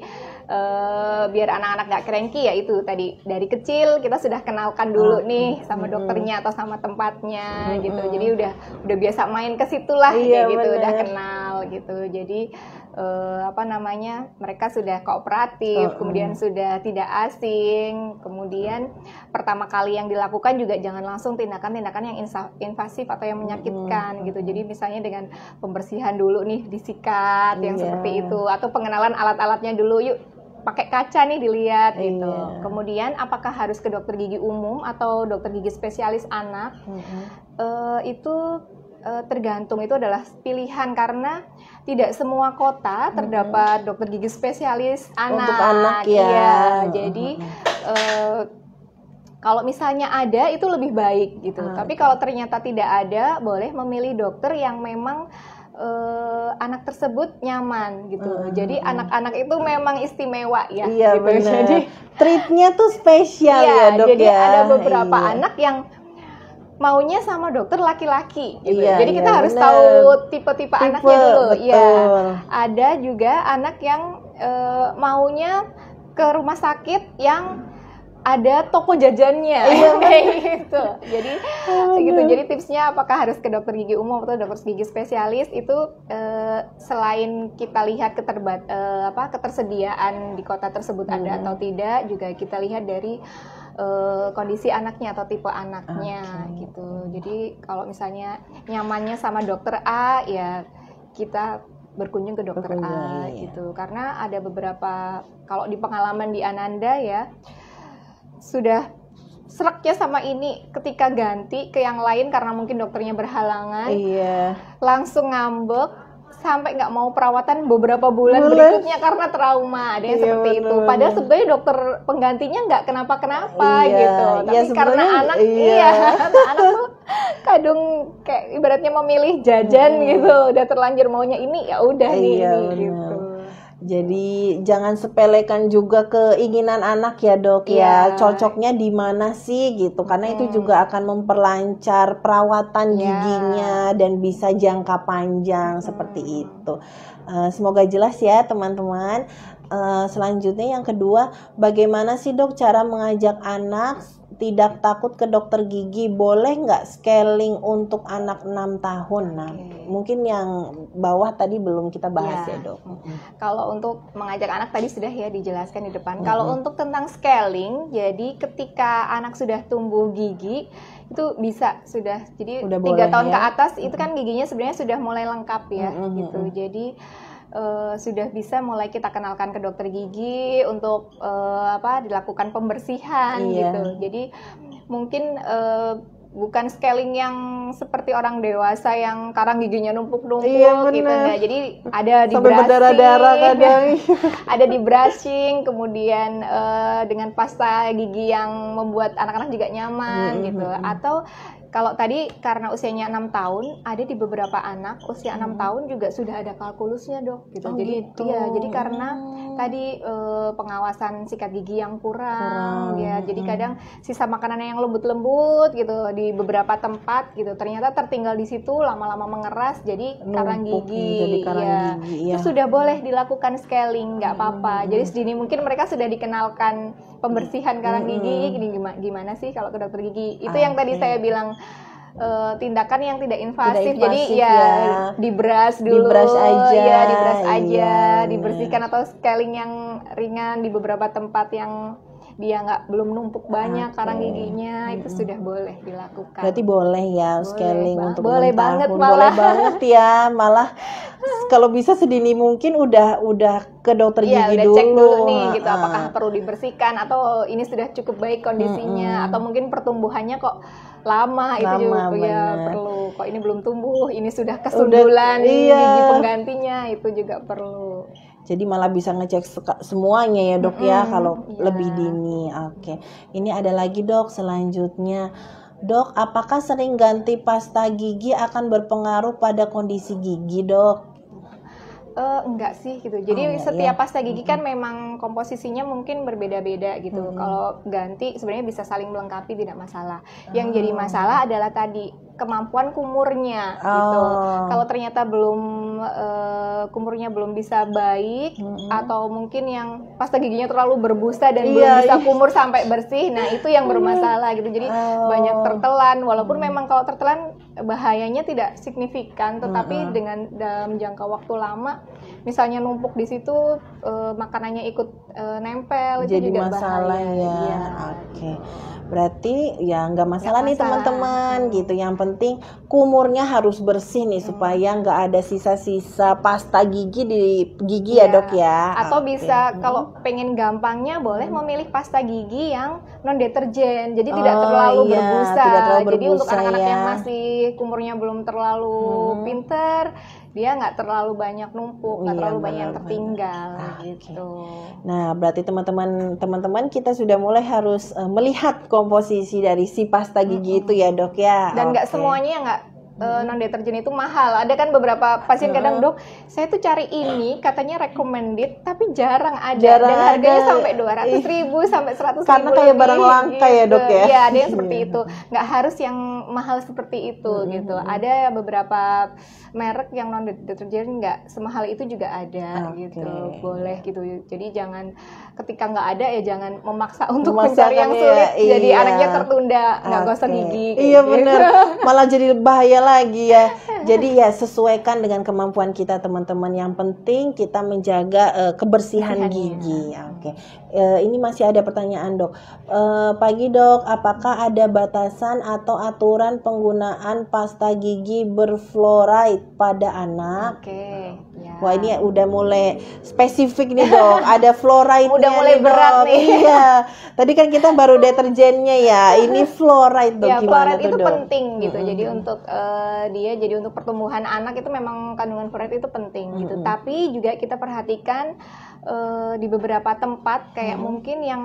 Speaker 3: biar anak-anak nggak cranky ya itu tadi dari kecil kita sudah kenalkan dulu nih sama dokternya atau sama tempatnya gitu. Jadi udah biasa main ke situ lah kayak gitu, udah kenal gitu. Jadi mereka sudah kooperatif, kemudian sudah tidak asing, kemudian pertama kali yang dilakukan juga jangan langsung tindakan-tindakan yang invasif atau yang menyakitkan gitu. Jadi misalnya dengan pembersihan dulu nih, disikat yang seperti itu, atau pengenalan alat-alatnya dulu, yuk pakai kaca nih dilihat gitu. Kemudian apakah harus ke dokter gigi umum atau dokter gigi spesialis anak? Itu tergantung, itu adalah pilihan karena tidak semua kota terdapat dokter gigi spesialis anak.
Speaker 1: Untuk anak ya.
Speaker 3: Jadi kalau misalnya ada itu lebih baik gitu. Tapi kalau ternyata tidak ada, boleh memilih dokter yang memang anak tersebut nyaman gitu. Jadi anak-anak itu memang istimewa ya.
Speaker 1: Iya
Speaker 3: gitu.
Speaker 1: benar.
Speaker 3: Jadi
Speaker 1: treatnya tuh spesial ya dok
Speaker 3: jadi
Speaker 1: ya.
Speaker 3: ada beberapa anak yang maunya sama dokter laki-laki gitu. Jadi kita harus tahu tipe-tipe anaknya dulu. Iya. Ada juga anak yang maunya ke rumah sakit yang ada toko jajannya kayak gitu. Jadi tipsnya apakah harus ke dokter gigi umum atau dokter gigi spesialis itu selain kita lihat ketersediaan di kota tersebut ada atau tidak, juga kita lihat dari kondisi anaknya atau tipe anaknya gitu. Jadi kalau misalnya nyamannya sama dokter A, ya kita berkunjung ke dokter A gitu. Karena ada beberapa, kalau di pengalaman di Ananda ya, sudah seraknya sama ini, ketika ganti ke yang lain karena mungkin dokternya berhalangan, langsung ngambek sampai nggak mau perawatan beberapa bulan berikutnya karena trauma. Ada yang seperti itu. Padahal sebenarnya dokter penggantinya nggak kenapa-kenapa gitu. Tapi karena anak, anak tuh kadung kayak ibaratnya memilih jajan gitu. Udah terlanjur maunya ini, ya udah nih gitu.
Speaker 1: Jadi jangan sepelekan juga keinginan anak ya dok ya, cocoknya di mana sih gitu, karena itu juga akan memperlancar perawatan giginya dan bisa jangka panjang seperti itu. Semoga jelas ya teman-teman. Selanjutnya yang kedua, bagaimana sih dok cara mengajak anak tidak takut ke dokter gigi? Boleh nggak scaling untuk anak 6 tahun? Nah, mungkin yang bawah tadi belum kita bahas ya dok.
Speaker 3: Kalau untuk mengajak anak tadi sudah ya dijelaskan di depan. Kalau untuk tentang scaling, jadi ketika anak sudah tumbuh gigi itu bisa sudah, jadi
Speaker 1: Udah
Speaker 3: 3
Speaker 1: boleh
Speaker 3: tahun
Speaker 1: ya?
Speaker 3: ke atas itu kan giginya sebenarnya sudah mulai lengkap ya gitu. Jadi sudah bisa mulai kita kenalkan ke dokter gigi untuk dilakukan pembersihan gitu. Jadi mungkin bukan scaling yang seperti orang dewasa yang karang giginya numpuk-numpuk gitu enggak. Jadi ada di
Speaker 1: Sampai berdarah-darah kadang.
Speaker 3: ada di brushing, kemudian dengan pasta gigi yang membuat anak-anak juga nyaman gitu. Atau kalau tadi karena usianya 6 tahun, ada di beberapa anak usia 6 tahun juga sudah ada kalkulusnya dok gitu. Jadi karena tadi pengawasan sikat gigi yang kurang ya. Jadi kadang sisa makanan yang lembut-lembut gitu di beberapa tempat gitu ternyata tertinggal di situ, lama-lama mengeras jadi karang gigi. Itu sudah boleh dilakukan scaling, nggak apa-apa. Jadi sedini mungkin mereka sudah dikenalkan pembersihan karang gigi. Gimana sih kalau ke dokter gigi? Itu yang tadi saya bilang tindakan yang tidak invasif, jadi ya dibrush dulu, dibrush aja, dibersihkan atau scaling yang ringan di beberapa tempat yang dia belum numpuk banyak karang giginya, itu sudah boleh dilakukan.
Speaker 1: Berarti boleh ya scaling untuk
Speaker 3: boleh
Speaker 1: 6
Speaker 3: banget
Speaker 1: tahun.
Speaker 3: malah.
Speaker 1: Boleh banget ya, malah kalau bisa sedini mungkin udah ke dokter gigi
Speaker 3: udah
Speaker 1: dulu.
Speaker 3: Cek dulu nih gitu, apakah perlu dibersihkan atau ini sudah cukup baik kondisinya, atau mungkin pertumbuhannya kok lama itu juga ya perlu. Kok ini belum tumbuh, ini sudah kesundulan gigi penggantinya, itu juga perlu.
Speaker 1: Jadi malah bisa ngecek semuanya ya dok ya kalau lebih dini. Oke. Ini ada lagi dok selanjutnya. Dok, apakah sering ganti pasta gigi akan berpengaruh pada kondisi gigi dok?
Speaker 3: Enggak sih gitu. Jadi setiap pasta gigi kan memang komposisinya mungkin berbeda-beda gitu. Kalau ganti sebenarnya bisa saling melengkapi, tidak masalah. Yang jadi masalah adalah tadi kemampuan kumurnya gitu. Kalau ternyata kumurnya belum bisa baik, atau mungkin yang pasta giginya terlalu berbusa dan belum bisa kumur sampai bersih, nah itu yang bermasalah gitu. Jadi banyak tertelan, walaupun memang kalau tertelan bahayanya tidak signifikan, tetapi dengan dalam jangka waktu lama misalnya numpuk di situ, makanannya ikut nempel,
Speaker 1: jadi
Speaker 3: itu juga
Speaker 1: masalah
Speaker 3: bahaya.
Speaker 1: ya. Oke. Berarti ya nggak masalah nih teman-teman gitu. Yang penting kumurnya harus bersih nih supaya nggak ada sisa-sisa pasta gigi di gigi ya dok ya.
Speaker 3: Atau bisa kalau pengen gampangnya boleh memilih pasta gigi yang non deterjen, jadi tidak terlalu berbusa. Jadi untuk anak-anak yang masih kumurnya belum terlalu pinter, dia nggak terlalu banyak numpuk, nggak terlalu banyak yang tertinggal gitu.
Speaker 1: Nah, berarti teman-teman kita sudah mulai harus melihat komposisi dari si pasta gigi itu ya dok ya.
Speaker 3: Dan nggak semuanya nggak non deterjen itu mahal. Ada kan beberapa pasien kadang, dok, saya tuh cari ini katanya recommended tapi jarang ada, dan harganya sampai 200.000 sampai 100.000
Speaker 1: karena kayak barang langka ya dok ya.
Speaker 3: Iya, ada yang seperti itu. Nggak harus yang mahal seperti itu gitu. Ada beberapa merek yang non deterjen nggak semahal itu juga ada gitu. Boleh gitu. Jadi jangan ketika nggak ada ya jangan memaksa untuk mencari yang sulit. Jadi anaknya tertunda nggak gosok gigi.
Speaker 1: Iya benar. Malah jadi bahaya lagi ya. Jadi ya sesuaikan dengan kemampuan kita teman-teman. Yang penting kita menjaga kebersihan gigi. Oke. Ini masih ada pertanyaan dok. Pagi dok, apakah ada batasan atau aturan penggunaan pasta gigi berfluoride pada anak? Wah ini udah mulai spesifik nih dok. Ada fluoride-nya.
Speaker 3: Udah mulai berat nih.
Speaker 1: Iya. Tadi kan kita baru deterjennya ya. Ini fluoride dok.
Speaker 3: Ya,
Speaker 1: gimana
Speaker 3: fluoride
Speaker 1: tuh
Speaker 3: itu
Speaker 1: dok?
Speaker 3: penting gitu. Jadi untuk jadi untuk pertumbuhan anak itu memang kandungan fluoride itu penting gitu. Tapi juga kita perhatikan di beberapa tempat kayak mungkin yang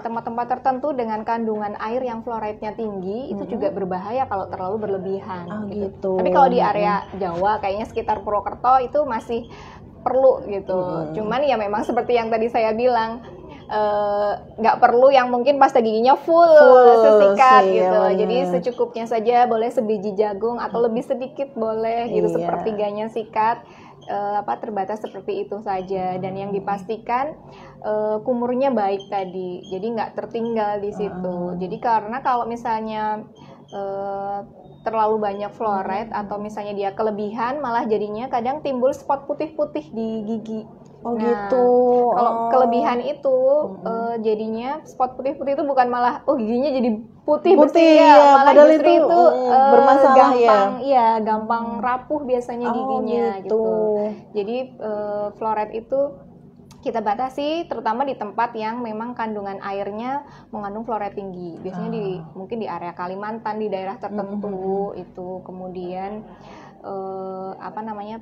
Speaker 3: tempat-tempat tertentu dengan kandungan air yang fluoride-nya tinggi itu juga berbahaya kalau terlalu berlebihan gitu. Tapi kalau di area Jawa kayaknya sekitar Purwokerto itu masih perlu gitu. Cuman ya memang seperti yang tadi saya bilang, nggak perlu yang mungkin pasta giginya full sesikat gitu. Jadi secukupnya saja, boleh sebiji jagung atau lebih sedikit boleh gitu, sepertiganya sikat. terbatas seperti itu saja, dan yang dipastikan kumurnya baik tadi, jadi nggak tertinggal di situ. Jadi karena kalau misalnya terlalu banyak fluoride atau misalnya dia kelebihan, malah jadinya kadang timbul spot putih-putih di gigi.
Speaker 1: Oh
Speaker 3: Nah,
Speaker 1: gitu.
Speaker 3: kalau kelebihan itu jadinya spot putih-putih itu bukan malah giginya jadi putih bersih ya, malah
Speaker 1: padahal
Speaker 3: justru itu
Speaker 1: bermasalah
Speaker 3: gampang rapuh biasanya giginya gitu. Jadi fluoride itu kita batasi terutama di tempat yang memang kandungan airnya mengandung fluoride tinggi. Biasanya mungkin di area Kalimantan, di daerah tertentu itu. Kemudian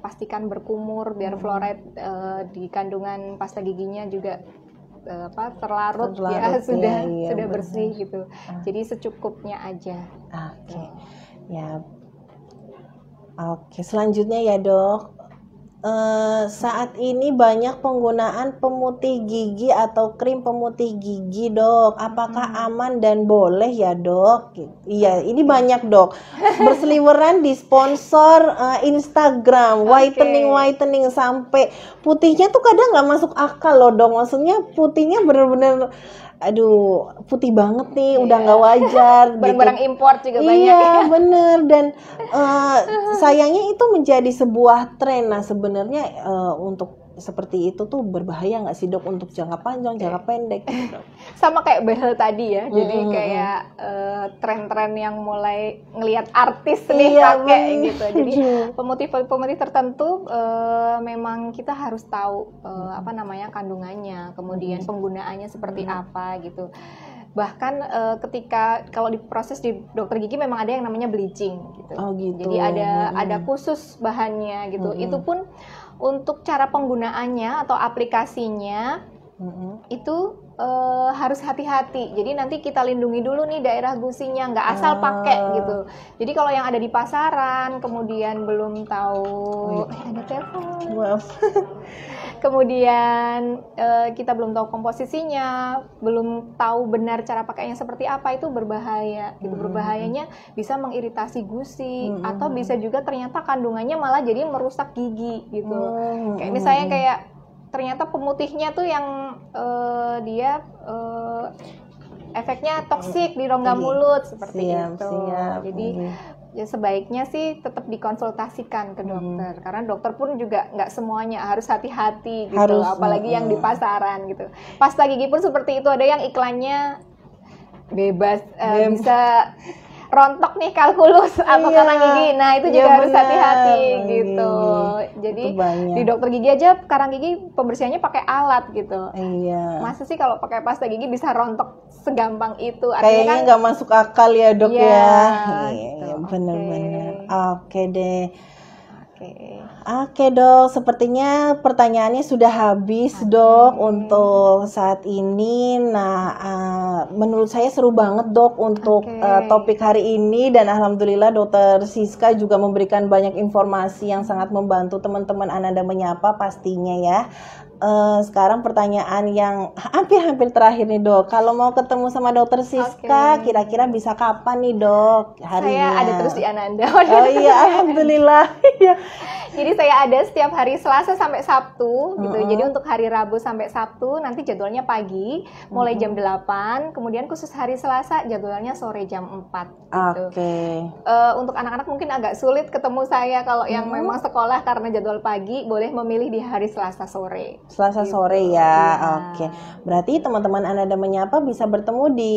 Speaker 3: pastikan berkumur biar fluoride di kandungan pasta giginya juga terlarut ya, sudah bersih gitu. Jadi secukupnya aja.
Speaker 1: Oke, selanjutnya ya dok. Saat ini banyak penggunaan pemutih gigi atau krim pemutih gigi dok. Apakah aman dan boleh ya dok? Iya, ini banyak dok. Berseliweran di sponsor Instagram, whitening sampai putihnya tuh kadang nggak masuk akal loh dok. Maksudnya putihnya bener-bener putih banget nih, udah nggak wajar.
Speaker 3: Barang-barang impor juga banyak.
Speaker 1: Iya bener, dan sayangnya itu menjadi sebuah tren. Nah sebenarnya untuk seperti itu tuh berbahaya nggak sih dok untuk jangka panjang, jangka pendek?
Speaker 3: Sama kayak behel tadi ya, jadi kayak tren-tren yang mulai ngelihat artis nih pakai gitu. Jadi pemutih tertentu memang kita harus tahu kandungannya, kemudian penggunaannya seperti apa gitu. Bahkan ketika kalau diproses di dokter gigi memang ada yang namanya bleaching gitu. Jadi ada khusus bahannya gitu. Itu pun untuk cara penggunaannya atau aplikasinya itu harus hati-hati. Jadi nanti kita lindungi dulu nih daerah gusinya, nggak asal pakai gitu. Jadi kalau yang ada di pasaran kemudian belum tahu ada telepon. Kemudian kita belum tahu komposisinya, belum tahu benar cara pakainya seperti apa, itu berbahaya. Gitu. Berbahayanya bisa mengiritasi gusi atau bisa juga ternyata kandungannya malah jadi merusak gigi gitu. Kayak misalnya ternyata pemutihnya tuh yang dia efeknya toksik di rongga mulut seperti itu. Jadi ya sebaiknya sih tetap dikonsultasikan ke dokter, karena dokter pun juga nggak semuanya harus hati-hati gitu, apalagi yang di pasaran gitu. Pasta gigi pun seperti itu, ada yang iklannya bebas bisa rontok nih kalkulus atau karang gigi. Nah itu juga harus hati-hati gitu. Jadi di dokter gigi aja karang gigi pembersihannya pakai alat gitu. Masa sih kalau pakai pasta gigi bisa rontok segampang itu?
Speaker 1: Kayaknya nggak masuk akal ya dok ya.
Speaker 3: Gitu.
Speaker 1: Bener-bener. Oke deh. Oke dok, sepertinya pertanyaannya sudah habis dok untuk saat ini. Nah, menurut saya seru banget dok untuk topik hari ini, dan alhamdulillah dokter Siska juga memberikan banyak informasi yang sangat membantu teman-teman Ananda Menyapa pastinya ya. Sekarang pertanyaan yang hampir terakhir nih dok. Kalau mau ketemu sama dokter Siska, kira-kira bisa kapan nih dok?
Speaker 3: Saya ada terus di Ananda.
Speaker 1: Oh iya, alhamdulillah.
Speaker 3: Jadi saya ada setiap hari Selasa sampai Sabtu gitu. Jadi untuk hari Rabu sampai Sabtu nanti jadwalnya pagi mulai jam 8, kemudian khusus hari Selasa jadwalnya sore jam 4 gitu. Untuk anak-anak mungkin agak sulit ketemu saya kalau yang memang sekolah karena jadwal pagi, boleh memilih di hari Selasa sore.
Speaker 1: Selasa sore ya. Oke. Berarti teman-teman Ananda Menyapa bisa bertemu di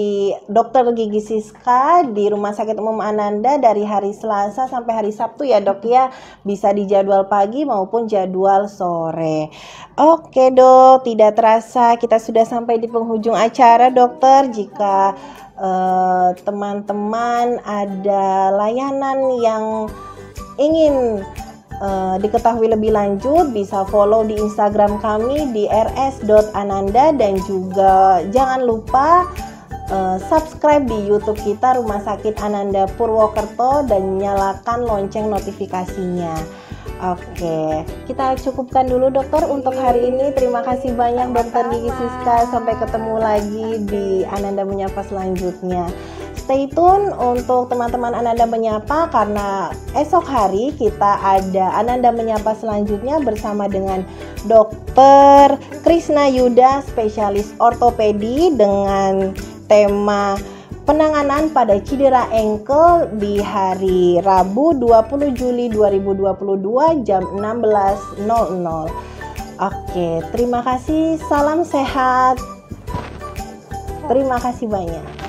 Speaker 1: Dokter Gigi Siska di Rumah Sakit Umum Ananda dari hari Selasa sampai hari Sabtu ya dok ya. Bisa di jadwal pagi maupun jadwal sore. Oke dok, tidak terasa kita sudah sampai di penghujung acara dokter. Jika teman-teman ada layanan yang ingin diketahui lebih lanjut, bisa follow di Instagram kami di rs.ananda, dan juga jangan lupa subscribe di YouTube kita Rumah Sakit Ananda Purwokerto dan nyalakan lonceng notifikasinya. Oke, kita cukupkan dulu dokter untuk hari ini. Terima kasih banyak dokter Gigi Siska. Sampai ketemu lagi di Ananda Menyapa selanjutnya. stay tune untuk teman-teman Ananda Menyapa, karena esok hari kita ada Ananda Menyapa selanjutnya bersama dengan Dr. Krisna Yuda, spesialis ortopedi, dengan tema penanganan pada cedera ankle di hari Rabu 20 Juli 2022 jam 16.00. Oke, terima kasih, salam sehat. Terima kasih banyak.